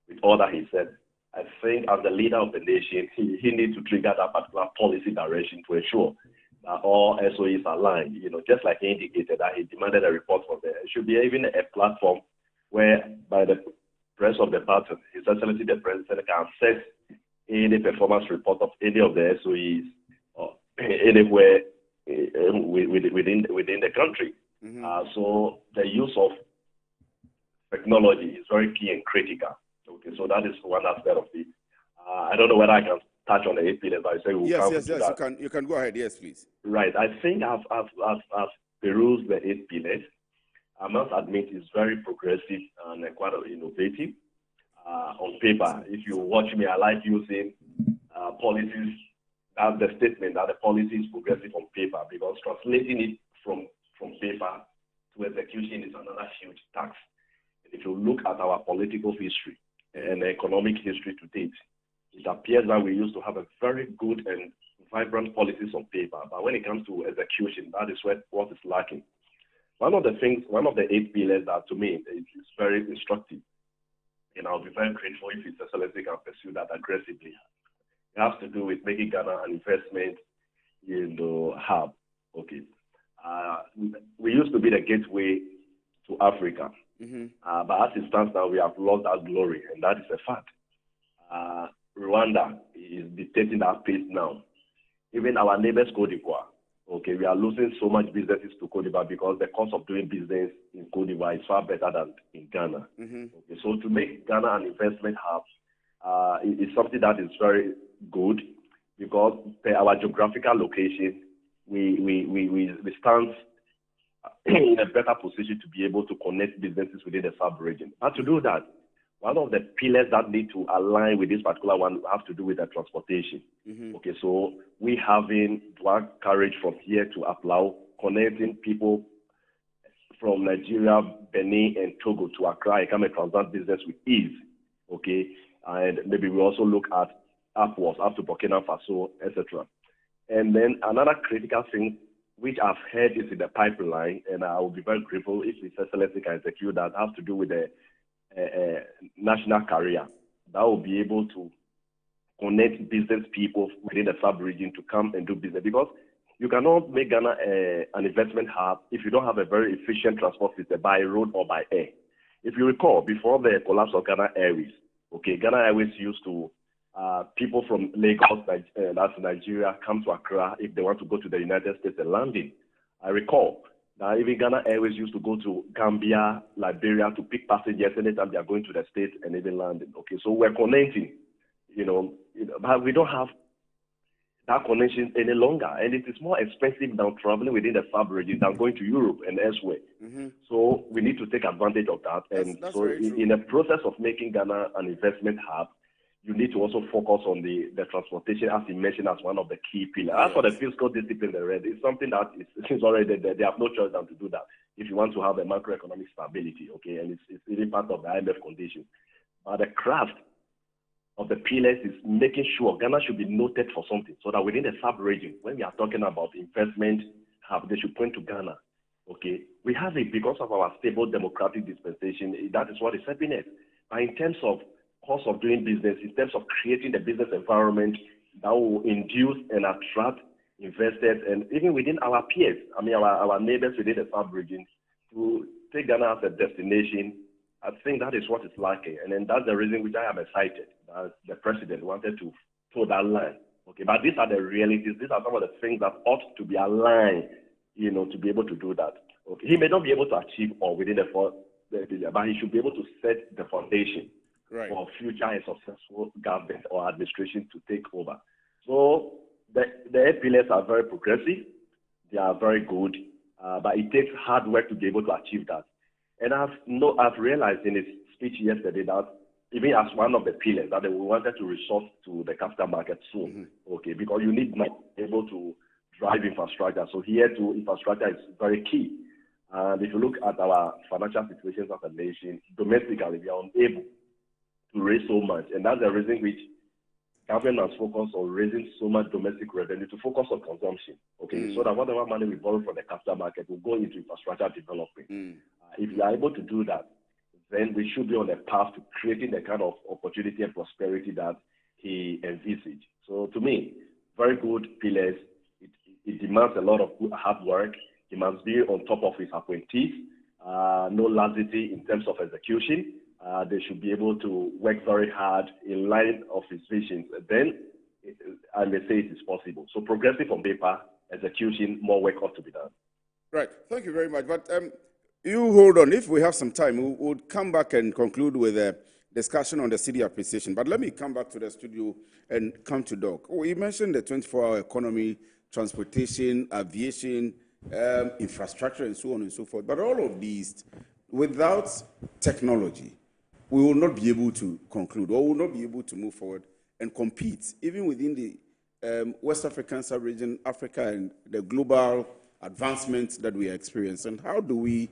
with all that he said, I think as the leader of the nation, he needs to trigger that particular policy direction to ensure that all SOEs are aligned. Just like he indicated that he demanded a report from there. It should be even a platform where, by the press of the button, His Excellency the President can access any performance report of any of the SOEs or anywhere within the country. So the use of technology is very key and critical. Okay, so that is one aspect of it. I don't know whether I can touch on the 8 pillars, but I say yes, you can go ahead. Yes, please. Right. I think I've perused the 8 pillars. I must admit it's very progressive and quite innovative. On paper, if you watch me, I like using policies. That's the statement that the policy is progressive on paper, because translating it from paper to execution is another huge task. If you look at our political history and economic history to date, it appears that we used to have a very good and vibrant policies on paper, but when it comes to execution, that is what is lacking. One of the 8 pillars that to me is very instructive, and I'll be very grateful if His Excellency can pursue that aggressively. It has to do with making Ghana an investment hub. Okay, we used to be the gateway to Africa. But as it stands now, we have lost that glory, and that is a fact. Rwanda is dictating that pace now. Even our neighbors, Côte d'Ivoire, okay, we are losing so much businesses to Côte d'Ivoire because the cost of doing business in Côte d'Ivoire is far better than in Ghana. Okay, so to make Ghana an investment hub is something that is very good, because per our geographical location, we stand in a better position to be able to connect businesses within the sub-region. But to do that, one of the pillars that need to align with this particular one have to do with the transportation. Okay, so we having drug carriage from here to Aplau, connecting people from Nigeria, Benin, and Togo to Accra and come and transact business with ease. Okay, and maybe we also look at upwards, up to Burkina Faso, etc. And then another critical thing, which I've heard is in the pipeline, and I will be very grateful if His Excellency can execute that, has to do with the national carrier that will be able to connect business people within the sub-region to come and do business. Because you cannot make Ghana an investment hub if you don't have a very efficient transport system by road or by air. If you recall, before the collapse of Ghana Airways, okay, Ghana Airways used to people from Lagos, that's Nigeria, come to Accra if they want to go to the United States and landing. I recall that even Ghana Airways used to go to Gambia, Liberia to pick passengers anytime they are going to the States and even landing. Okay, so we're connecting, but we don't have that connection any longer, and it is more expensive than traveling within the sub-region than going to Europe and elsewhere. So we need to take advantage of that. And so in the process of making Ghana an investment hub, you need to also focus on the transportation, as you mentioned, as one of the key pillars. As for the fiscal discipline, it's something that is already there. They have no choice than to do that if you want to have a macroeconomic stability, okay? And it's really part of the IMF conditions. But the craft of the pillars is making sure Ghana should be noted for something, so that within the sub-region, when we are talking about investment hub, they should point to Ghana, okay? We have it because of our stable democratic dispensation. That is what is helping us. But in terms of cost of doing business, in terms of creating the business environment that will induce and attract investors, and even within our peers, our neighbors within the sub-region, to take Ghana as a destination, I think that is what is lacking. And then that's the reason which I am excited that the president wanted to toe that line. Okay, but these are the realities. These are some of the things that ought to be aligned, to be able to do that. Okay, he may not be able to achieve all within the 4 billion, but he should be able to set the foundation for future and successful government or administration to take over. So the 8 pillars are very progressive. They are very good, but it takes hard work to be able to achieve that. And I've realized in his speech yesterday that even as one of the pillars that they wanted to resort to the capital market soon, okay, because you need money to be able to drive infrastructure. So here too, infrastructure is very key. And if you look at our financial situations as a nation, domestically, we are unable to raise so much. And that's the reason which government has focused on raising so much domestic revenue to focus on consumption, okay, so that whatever money we borrow from the capital market will go into infrastructure development. If we are able to do that, then we should be on a path to creating the kind of opportunity and prosperity that he envisaged. So to me, very good pillars. It demands a lot of good hard work. He must be on top of his appointees, no laxity in terms of execution. They should be able to work very hard in line of his visions. Then I may say it is possible. So progressive on paper, execution, more work ought to be done. Right. Thank you very much. But you hold on. If we have some time, we'll come back and conclude with a discussion on the city appreciation. But let me come back to the studio and come to Doc. You mentioned the 24-hour economy, transportation, aviation, infrastructure, and so on and so forth. But all of these, without technology, we will not be able to conclude, or will not be able to move forward and compete, even within the West African sub-region, Africa, and the global advancements that we experience. And how do we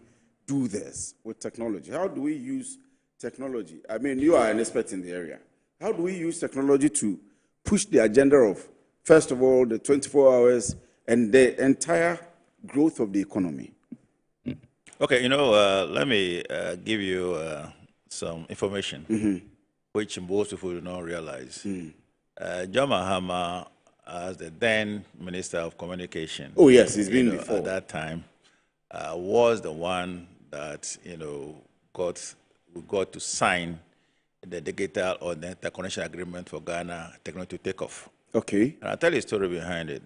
do this with technology? How do we use technology? I mean, you are an expert in the area. How do we use technology to push the agenda of, first of all, the 24 hours and the entire growth of the economy? Okay, let me give you some information, which most people do not realize. John Mahama, as the then Minister of Communication, oh yes, he's been before at that time, was the one that got to sign the digital or the interconnection agreement for Ghana technology to take off. Okay. And I'll tell you a story behind it.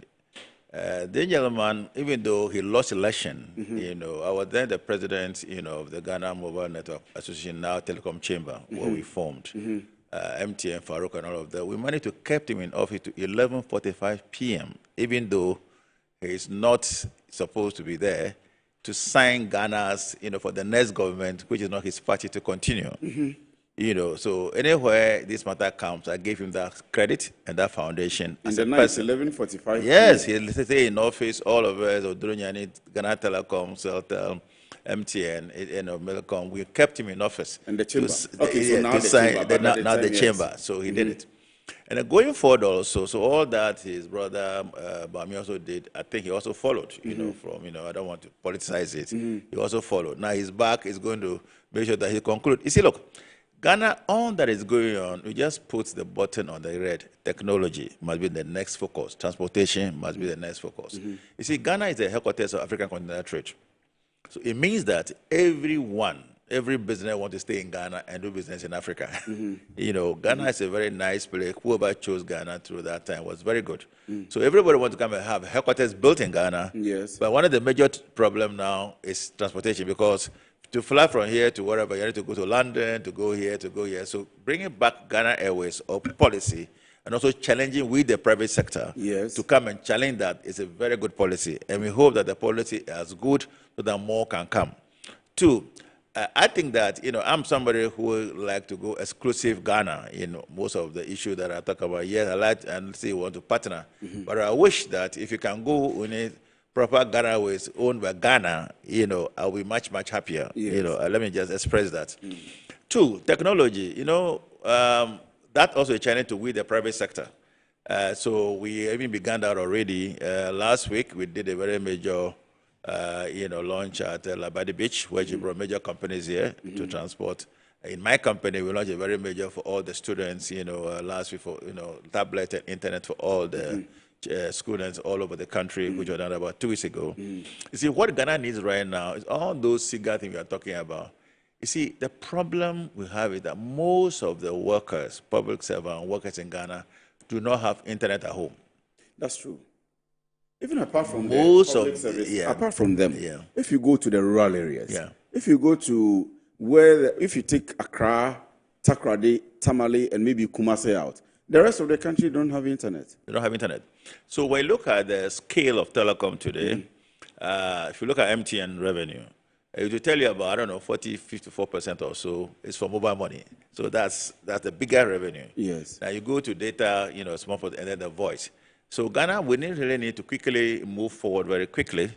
The gentleman, even though he lost election, I was then the president, of the Ghana Mobile Network Association, now Telecom Chamber, where we formed, MTN, Farouk, and all of that. We managed to keep him in office to 11:45 p.m., even though he's not supposed to be there, to sign Ghana's, for the next government, which is not his party, to continue. So anywhere this matter comes, I gave him that credit and that foundation. In the night, 11:45. Yes, he stay in office, all of us, Odrunyani, Ghana Telecom, Celtel, MTN, Milcom, we kept him in office. And the chamber. Now the chamber. So he did it. And then going forward also, so all that his brother Bami also did, I think he also followed, I don't want to politicize it. He also followed. Now he's back, he's going to make sure that he conclude. You see, look, Ghana, all that is going on, we just put the button on the red. Technology must be the next focus. Transportation must be the next focus. You see, Ghana is the headquarters of African continental trade. So it means that every business wants to stay in Ghana and do business in Africa. Ghana is a very nice place. Whoever chose Ghana through that time was very good. So everybody wants to come and have headquarters built in Ghana. Yes. But one of the major problems now is transportation, because to fly from here to wherever, you need to go to London, to go here, to go here. So bringing back Ghana Airways or policy, and also challenging with the private sector to come and challenge that is a very good policy. And we hope that the policy is good so that more can come. Two, I think that, I'm somebody who would like to go exclusive Ghana, most of the issues that I talk about. Yes, I like and say want to partner. But I wish that if you can go in a proper Ghana ways owned by Ghana, I'll be much, much happier. Let me just express that. Two, technology, that also a challenge to with the private sector. So we even began that already. Last week, we did a very major launch at Labadi Beach, where you brought major companies here to transport. In my company, we launched a very major for all the students, last week for, tablet and internet for all the students all over the country, which were done about 2 weeks ago. You see, what Ghana needs right now is all those cigar things we are talking about. You see, the problem we have is that most of the workers, public servant workers in Ghana, do not have internet at home. That's true. Even apart from apart from them, if you go to the rural areas, if you go to if you take Accra, Takrady, Tamale, and maybe Kumasi out, the rest of the country don't have internet. They don't have internet. So when you look at the scale of telecom today, if you look at MTN revenue, it will tell you about, I don't know, 54% or so is for mobile money. So that's the bigger revenue. Yes. Now you go to data, smartphone, and then the voice. So Ghana, we really need to quickly move forward very quickly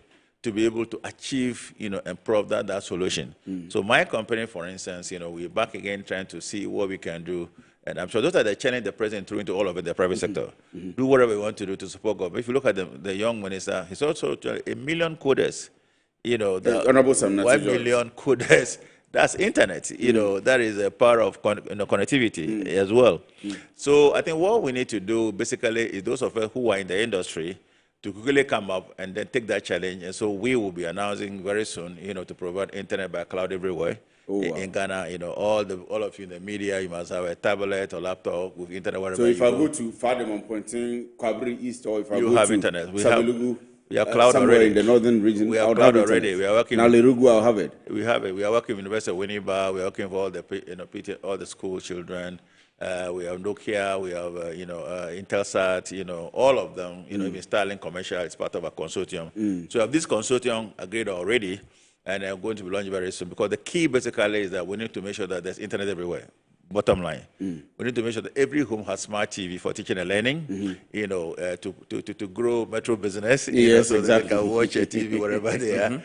to be able to achieve, improve that solution. So my company, for instance, we're back again trying to see what we can do. And I'm sure those are the challenge the president threw into all of it, the private sector. Do whatever we want to do to support government. If you look at the young minister, he's also 1 million coders. Honorable 1 million coders. That's internet. That is a part of connectivity as well. So I think what we need to do basically is those of us who are in the industry to quickly come up and then take that challenge. And so we will be announcing very soon, to provide internet by cloud everywhere. In Ghana, all of you in the media, you must have a tablet or laptop with internet wherever you go. So if I go to Fadem Pointing, Kwabri East, or if I go have to internet. We have cloud somewhere already in the northern region. We have cloud already. We are working. Now Lerugu, I'll have it. We have it. We are working with University of Winneba. We are working for all the all the school children. We have Nokia. We have Intelsat. All of them. Even Starlink commercial is part of a consortium. So we have this consortium agreed already, and I'm going to be launched very soon, because the key basically is that we need to make sure that there's internet everywhere. Bottom line, we need to make sure that every home has smart TV for teaching and learning, to grow metro business, so exactly. that they can watch a TV wherever they are,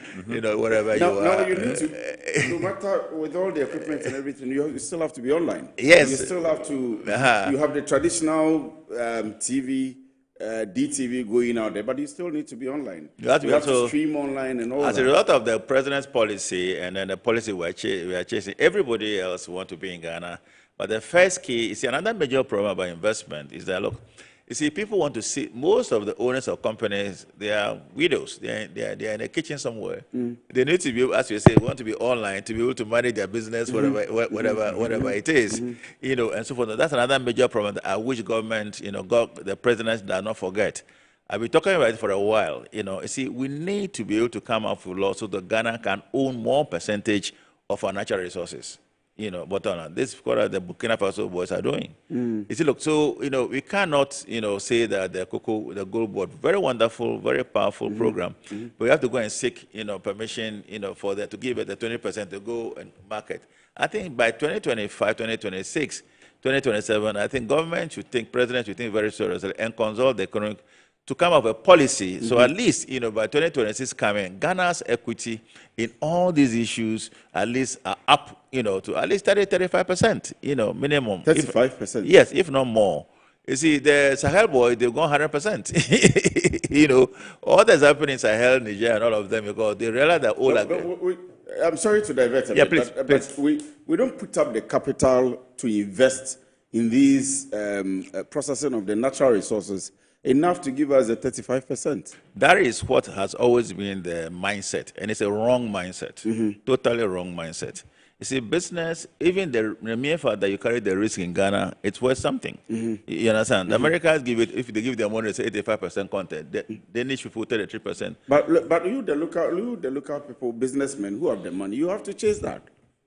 wherever you are. Now you need to, no matter with all the equipment and everything, you still have to be online. Yes. You still have to, you have the traditional TV, DTV going out there, but you still need to be online. You have to stream online and all that. As a result of the president's policy and then the policy we are chasing, everybody else want to be in Ghana. But the first key, you see, another major problem about investment is that, look, you see, people want to see, most of the owners of companies, they are widows. They are in a kitchen somewhere. They need to be able, as you say, want to be online to be able to manage their business, whatever it is, and so forth. That's another major problem that I wish government, the president does not forget. I've been talking about it for a while. You see, we need to be able to come up with laws so that Ghana can own more percentage of our natural resources. But this is what the Burkina Faso boys are doing. You see, look, so, we cannot, say that the Gold Board, very wonderful, very powerful program, but we have to go and seek, permission, for them to give it the 20% to go and market. I think by 2025, 2026, 2027, I think government should think, president should think very seriously and consult the economic to come up with a policy. So at least, by 2026 coming, Ghana's equity in all these issues at least are up, to at least 35%, minimum. 35%? Yes, if not more. You see, the Sahel boy, they've gone 100%. All that's happening in Sahel, Niger, and all of them, because they realize that all I'm sorry to divert a bit, please. But we don't put up the capital to invest in these processing of the natural resources enough to give us a 35%. That is what has always been the mindset, and it's a wrong mindset, totally wrong mindset. You see, business, even the mere fact that you carry the risk in Ghana, it's worth something. You understand? The Americans give it, if they give their money, it's 85% content. The Danish people 33%. But you, the local people, businessmen who have the money, you have to chase that.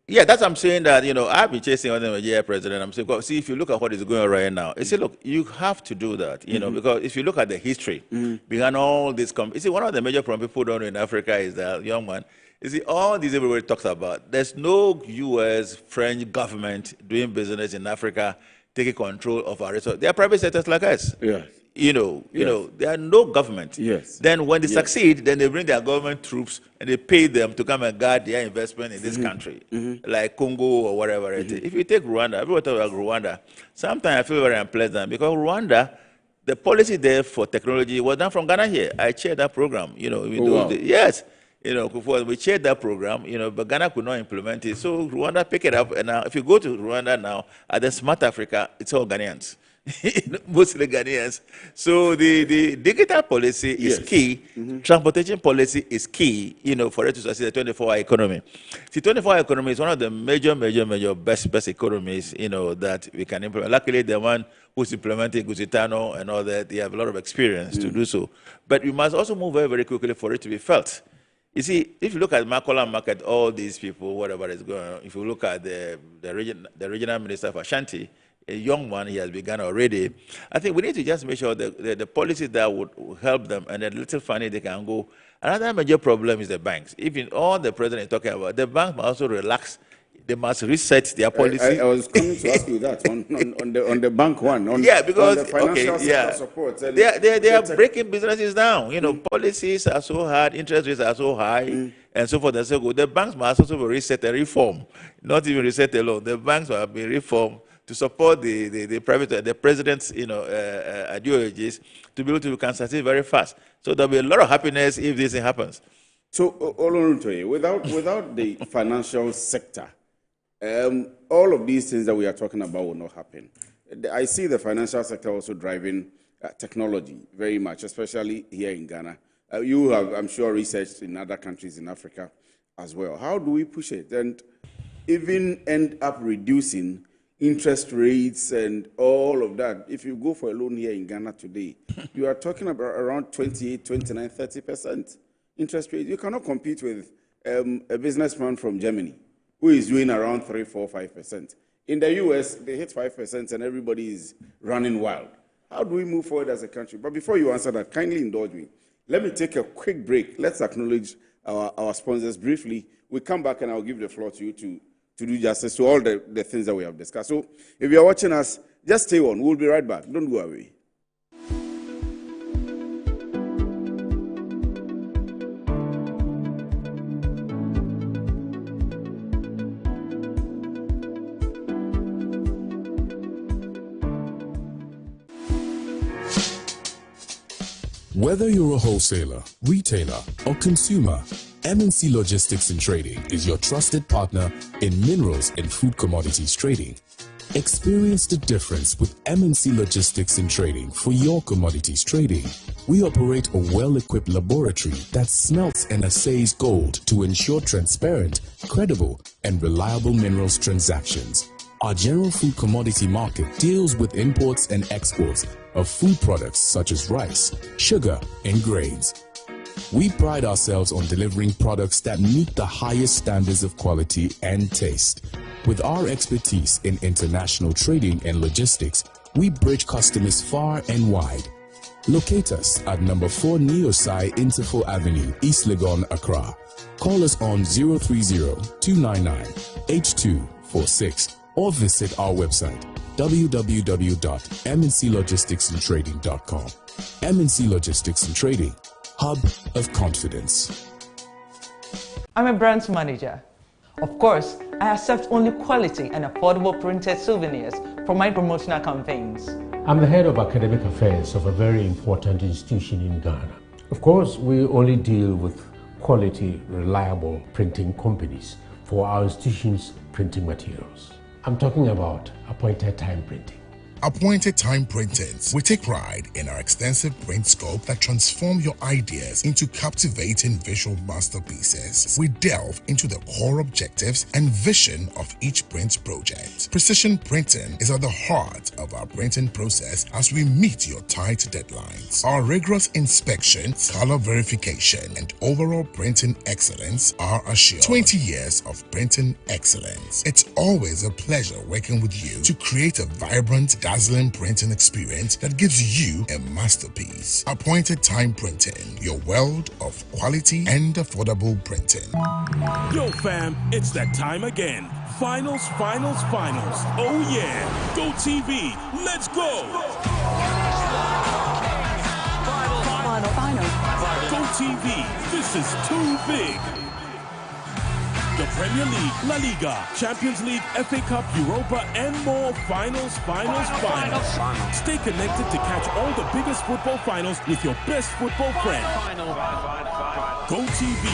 Yeah, that's what I'm saying that, I've been chasing on the president. I'm saying, see, if you look at what is going on right now, you see, look, you have to do that, because if you look at the history behind all this, you see, one of the major problems people don't know in Africa is that, young man, you see, all these everybody talks about, there's no U.S., French government doing business in Africa taking control of our resources. They are private sectors like us. Yeah. There are no government. Yes. Then when they succeed, then they bring their government troops and they pay them to come and guard their investment in this country, like Congo or whatever it is. If you take Rwanda, everyone talks about Rwanda. Sometimes I feel very unpleasant because Rwanda, the policy there for technology was done from Ghana here. I chaired that program. Yes. We chaired that program, but Ghana could not implement it. So Rwanda picked it up, and now if you go to Rwanda now, at the Smart Africa, it's all Ghanaians. Mostly Ghanaians. So the digital policy is key. Transportation policy is key, for it to succeed the 24-hour economy. The 24-hour economy is one of the major best economies, that we can implement. Luckily, the one who's implementing Gusitano and all that, they have a lot of experience to do so. But we must also move very, very quickly for it to be felt. You see, if you look at Makola Market, all these people, whatever is going on, if you look at the regional minister of Ashanti, a young one, he has begun already. I think we need to just make sure that the policies that would help them and the little funny they can go. Another major problem is the banks. Even all the president is talking about, the banks must also relax. They must reset their policy. I was coming to ask you that on the bank one. Because on the financial sector support. They are breaking businesses down. Policies are so hard, interest rates are so high, and so forth and so on. The banks must also reset and reform, not even reset alone. The banks must be reformed to support the president's ideologies to be able to can succeed very fast. So there'll be a lot of happiness if this thing happens. So, Oloruntoye, without the financial sector, all of these things that we are talking about will not happen. I see the financial sector also driving technology very much, especially here in Ghana. You have, I'm sure, researched in other countries in Africa as well. How do we push it and even end up reducing interest rates and all of that? If you go for a loan here in Ghana today, you are talking about around 28, 29, 30% interest rate. You cannot compete with a businessman from Germany who is doing around 3, 4, 5%. In the US, they hit 5% and everybody is running wild. How do we move forward as a country? But before you answer that, kindly indulge me. Let me take a quick break. Let's acknowledge our sponsors briefly. We come back and I'll give the floor to you to do justice to all the things that we have discussed. So if you're watching us, just stay on. We'll be right back. Don't go away. Whether you're a wholesaler, retailer, or consumer, MNC Logistics and Trading is your trusted partner in minerals and food commodities trading. Experience the difference with MNC Logistics and Trading for your commodities trading. We operate a well-equipped laboratory that smelts and assays gold to ensure transparent, credible, and reliable minerals transactions. Our general food commodity market deals with imports and exports of food products such as rice, sugar, and grains. We pride ourselves on delivering products that meet the highest standards of quality and taste. With our expertise in international trading and logistics, we bridge customers far and wide. Locate us at number 4 Neosai Interfo Avenue, East Legon, Accra. Call us on 030-299-8246 or visit our website www.mnclogisticsandtrading.com. MNC Logistics and Trading, hub of confidence. I'm a brands manager. Of course, I accept only quality and affordable printed souvenirs for my promotional campaigns. I'm the head of academic affairs of a very important institution in Ghana. Of course, we only deal with quality, reliable printing companies for our institution's printing materials. I'm talking about appointed time printing. Appointed Time Printings. We take pride in our extensive print scope that transform your ideas into captivating visual masterpieces. We delve into the core objectives and vision of each print project. Precision printing is at the heart of our printing process as we meet your tight deadlines. Our rigorous inspection, color verification, and overall printing excellence are assured. 20 years of printing excellence. It's always a pleasure working with you to create a vibrant, dazzling printing experience that gives you a masterpiece. Appointed Time Printing, your world of quality and affordable printing. Yo fam, it's that time again. Finals. Oh yeah, Go TV, let's go. Final. Go TV, this is too big. The Premier League, La Liga, Champions League, FA Cup, Europa, and more. Finals. Stay connected to catch all the biggest football finals with your best football friend. Go TV,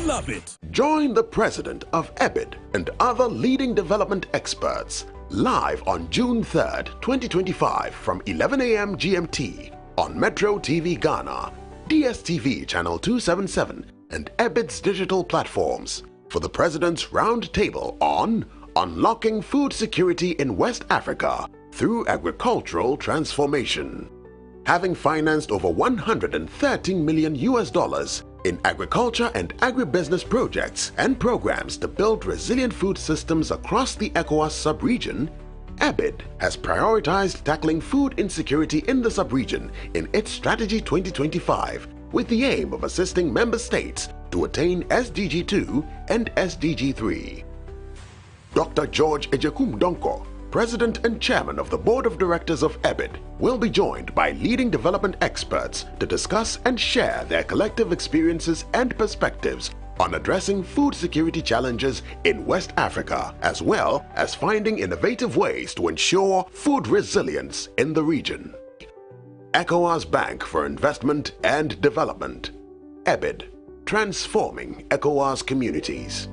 love it. Join the president of EBID and other leading development experts live on June 3rd, 2025 from 11 a.m. GMT on Metro TV Ghana, DSTV Channel 277, and EBID's digital platforms for the President's Roundtable on Unlocking Food Security in West Africa through Agricultural Transformation. Having financed over $113 million in agriculture and agribusiness projects and programs to build resilient food systems across the ECOWAS sub-region, EBID has prioritized tackling food insecurity in the sub-region in its Strategy 2025 with the aim of assisting member states to attain SDG 2 and SDG 3. Dr. George Ejekum Donko, President and Chairman of the Board of Directors of EBID, will be joined by leading development experts to discuss and share their collective experiences and perspectives on addressing food security challenges in West Africa, as well as finding innovative ways to ensure food resilience in the region. ECOWAS Bank for Investment and Development. EBID, transforming ECOWAS communities.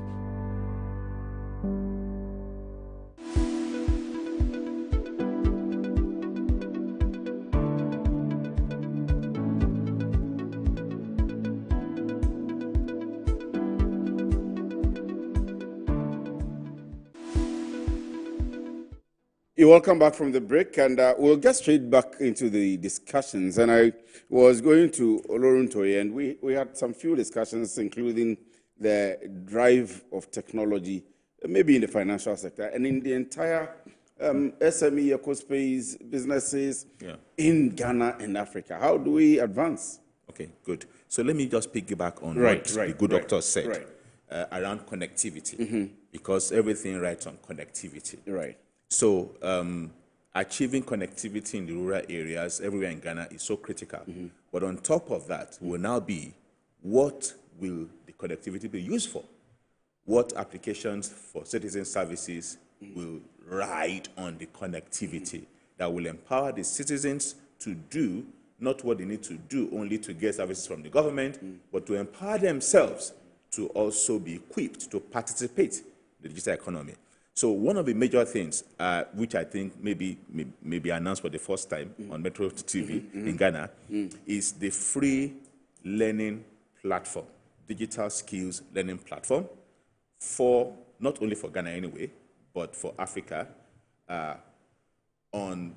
You're welcome back from the break, and we'll get straight back into the discussions. And I was going to Oloruntoye, and we had some few discussions, including the drive of technology, maybe in the financial sector, and in the entire SME eco-space businesses in Ghana and Africa. How do we advance? Okay, good. So let me just piggyback on what the good doctor said around connectivity, because everything rides on connectivity. Right. So achieving connectivity in the rural areas everywhere in Ghana is so critical. But on top of that will now be, what will the connectivity be used for? What applications for citizen services will ride on the connectivity that will empower the citizens to do not what they need to do only to get services from the government, but to empower themselves to also be equipped to participate in the digital economy. So one of the major things, which I think may be announced for the first time on Metro TV in Ghana, is the free learning platform, digital skills learning platform, for not only for Ghana anyway, but for Africa on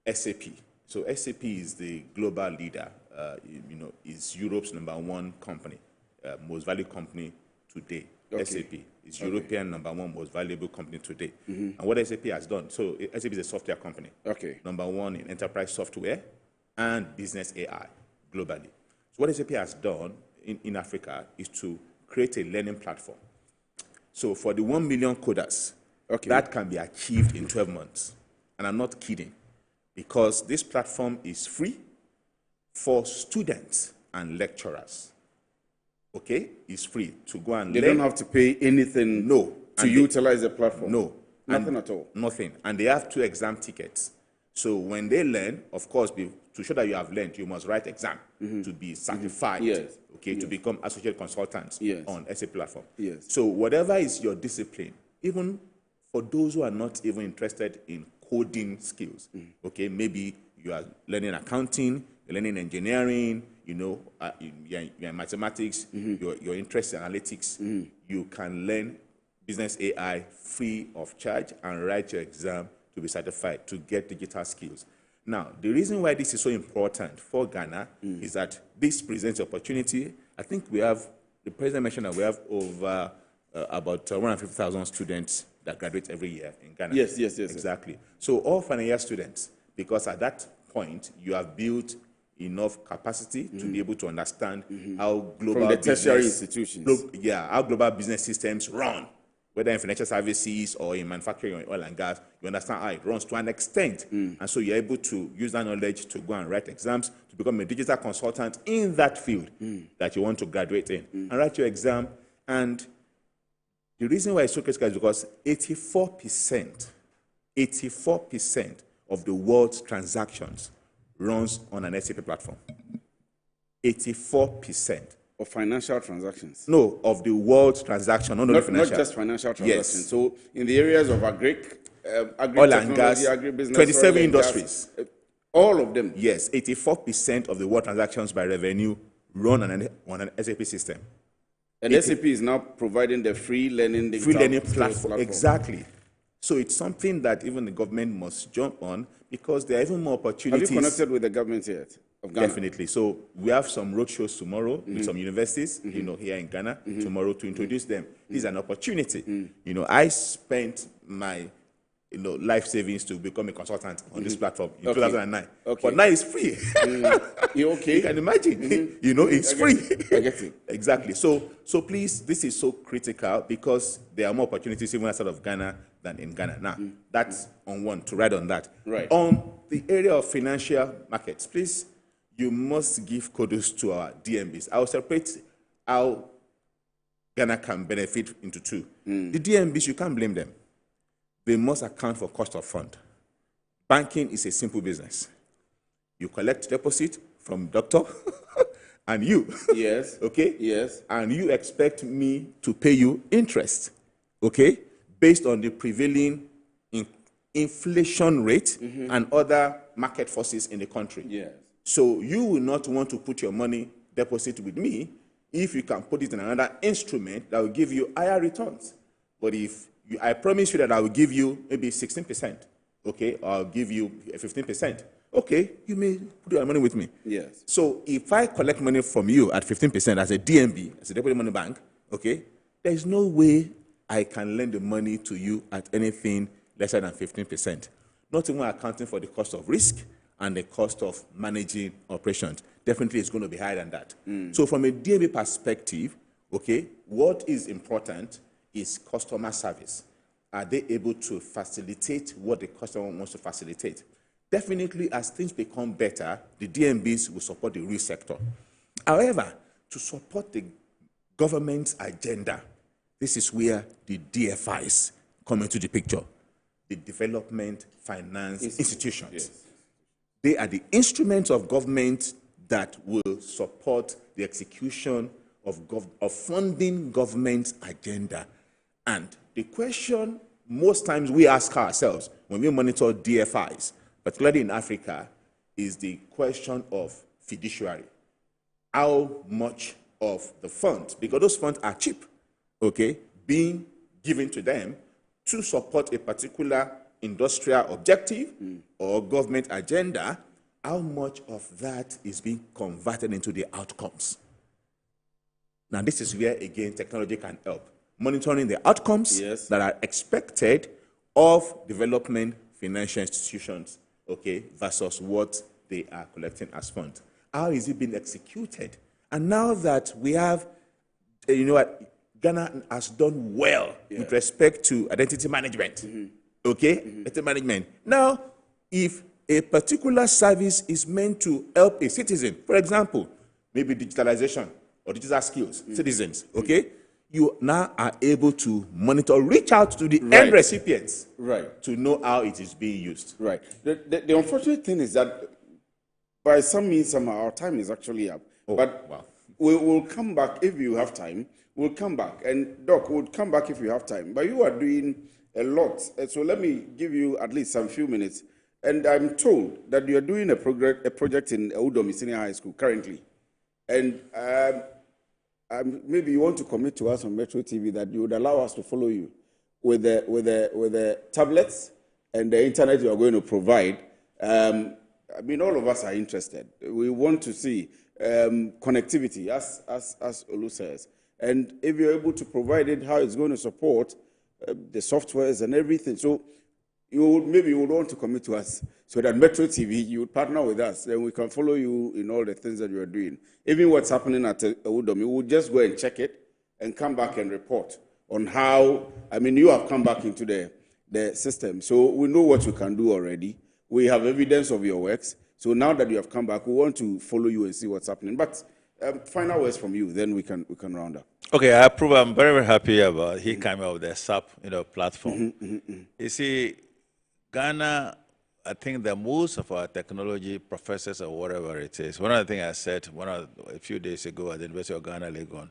SAP. So SAP is the global leader is Europe's #1 company, most valued company today. Okay. SAP is European #1 most valuable company today. And what SAP has done, so SAP is a software company. Okay. #1 in enterprise software and business AI globally. So what SAP has done in Africa is to create a learning platform. So for the 1 million coders, that can be achieved in 12 months. And I'm not kidding, because this platform is free for students and lecturers. Okay? It's free to go and They learn. don't have to pay anything to utilize the platform? No. Nothing at all? Nothing. And they have 2 exam tickets. So when they learn, of course, to show that you have learned, you must write exam to be certified, to become associate consultants on SAP platform. Yes. So whatever is your discipline, even for those who are not even interested in coding skills, okay, maybe you are learning accounting, you're learning engineering, you're in mathematics, you're interested in analytics, you can learn business AI free of charge and write your exam to be certified, to get digital skills. Now, the reason why this is so important for Ghana is that this presents opportunity. I think the president mentioned that we have over about 150,000 students that graduate every year in Ghana. Yes. Exactly. So all final year students, because at that point, you have built enough capacity to be able to understand how global from the tertiary institutions. How global business systems run, whether in financial services or in manufacturing or oil and gas. You understand how it runs to an extent. And so you're able to use that knowledge to go and write exams, to become a digital consultant in that field that you want to graduate in, and write your exam. And the reason why it's so critical is because 84% of the world's transactions runs on an SAP platform. 84%. Of financial transactions? No, of the world's transactions, not just financial transactions. Yes. So in the areas of oil and gas, agribusiness, 27 industries. All of them? Yes, 84% of the world transactions by revenue run on an SAP system. And SAP is now providing the free learning platform. Exactly. So it's something that even the government must jump on, because there are even more opportunities. Have you connected with the government yet of Ghana? Definitely. So we have some roadshows tomorrow with some universities, here in Ghana tomorrow to introduce them. This is an opportunity. I spent my life savings to become a consultant on this platform in 2009. But now it's free. You okay? You can imagine. It's free. I get it. Exactly. So please, this is so critical, because there are more opportunities even outside of Ghana than in Ghana. Now, that's on one, to ride on that. Right. On the area of financial markets, please, you must give kudos to our DMBs. I'll separate how Ghana can benefit into 2. The DMBs, you can't blame them. They must account for cost of fund. Banking is a simple business. You collect deposit from doctor and you. Yes. Okay? Yes. And you expect me to pay you interest, okay, based on the prevailing inflation rate and other market forces in the country. Yes. So you will not want to put your money deposit with me if you can put it in another instrument that will give you higher returns. But if I promise you that I will give you maybe 16%, okay, or I'll give you 15%, okay, you may put your money with me. Yes. So if I collect money from you at 15% as a DMB, as a Deposit Money Bank, okay, there is no way I can lend the money to you at anything lesser than 15%. Not even accounting for the cost of risk and the cost of managing operations. Definitely it's going to be higher than that. So from a DMB perspective, okay, what is important is customer service. Are they able to facilitate what the customer wants to facilitate? Definitely, as things become better, the DMBs will support the real sector. However, to support the government's agenda, this is where the DFIs come into the picture, the Development Finance Institutions. Yes. They are the instruments of government that will support the execution of funding government's agenda. And the question most times we ask ourselves when we monitor DFIs, particularly in Africa, is the question of fiduciary. How much of the funds, because those funds are cheap, okay, being given to them to support a particular industrial objective or government agenda, how much of that is being converted into the outcomes? Now, this is where, again, technology can help. Monitoring the outcomes that are expected of development financial institutions, okay, versus what they are collecting as funds. How is it being executed? And now that we have, you know what, Ghana has done well with respect to identity management, okay, identity management. Now, if a particular service is meant to help a citizen, for example, maybe digitalization or digital skills, citizens, okay, you now are able to monitor, reach out to the end recipients to know how it is being used. Right. The unfortunate thing is that by some means, somehow, our time is actually up. But we'll come back if you have time. We'll come back. And Doc, we'll come back if you have time. But you are doing a lot. So let me give you at least some few minutes. And I'm told that you are doing a project in Wontumi Senior High School currently. And maybe you want to commit to us on Metro TV that you would allow us to follow you with the tablets and the internet you are going to provide. I mean, all of us are interested. We want to see connectivity, as Olu says. And if you're able to provide it, how it's going to support the softwares and everything. So maybe you would want to commit to us so that Metro TV, you would partner with us. Then we can follow you in all the things that you are doing. Even what's happening at Wontumi, we'll just go and check it and come back and report on how, I mean, you have come back into the system. So we know what you can do already. We have evidence of your works. So now that you have come back, we want to follow you and see what's happening. But final words from you, then we can round up. Okay, I approve. I'm very, very happy about he coming up with the SAP, platform. You see, Ghana, I think that most of our technology professors or whatever it is, one of the things I said a few days ago at the University of Ghana, Legon,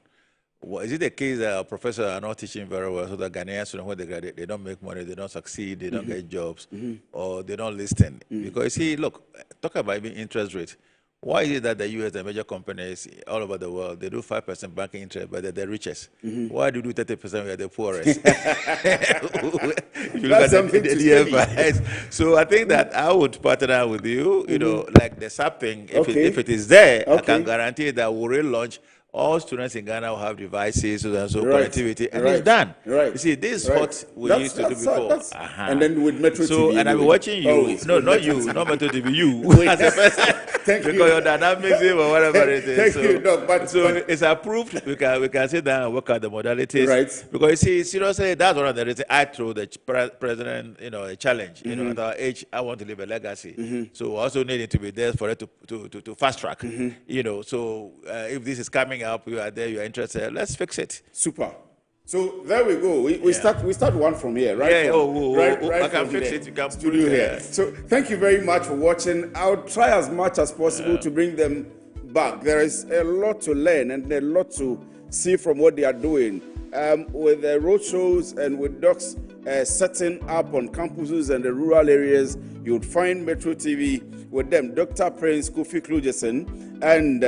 is it the case that our professors are not teaching very well, so that Ghanaians, when they graduate, they don't make money, they don't succeed, they don't get jobs, or they don't listen? Because you see, look, talk about even interest rate. Why is it that the U.S., the major companies all over the world, they do 5% banking interest, but they're the richest? Why do you do 30% we are the poorest? You look at the So I think that I would partner with you, like the SAP thing. If it is there, I can guarantee that we'll relaunch. All students in Ghana will have devices and so connectivity, and it's done. You see, this is what we used to do before. And then with Metro TV. And I'm watching you. No, not you, not Metro TV, you. As a person. Thank you. Because your dynamics or whatever it is. Thank you, Doc. But it's approved. We can sit down and work out the modalities. Right. Because you see, seriously, that's one of the reasons I threw the president, a challenge. At our age, I want to leave a legacy. So I also need it to be there for it to fast track. So if this is coming up, you are there, you are interested, let's fix it. Super. So there we go. We start one from here, right? I can fix it. You can put it here. So thank you very much for watching. I'll try as much as possible to bring them back. There is a lot to learn and a lot to see from what they are doing. With the road shows and with docs setting up on campuses and the rural areas, you would find Metro TV with them, Dr. Prince Kofi Klugeson and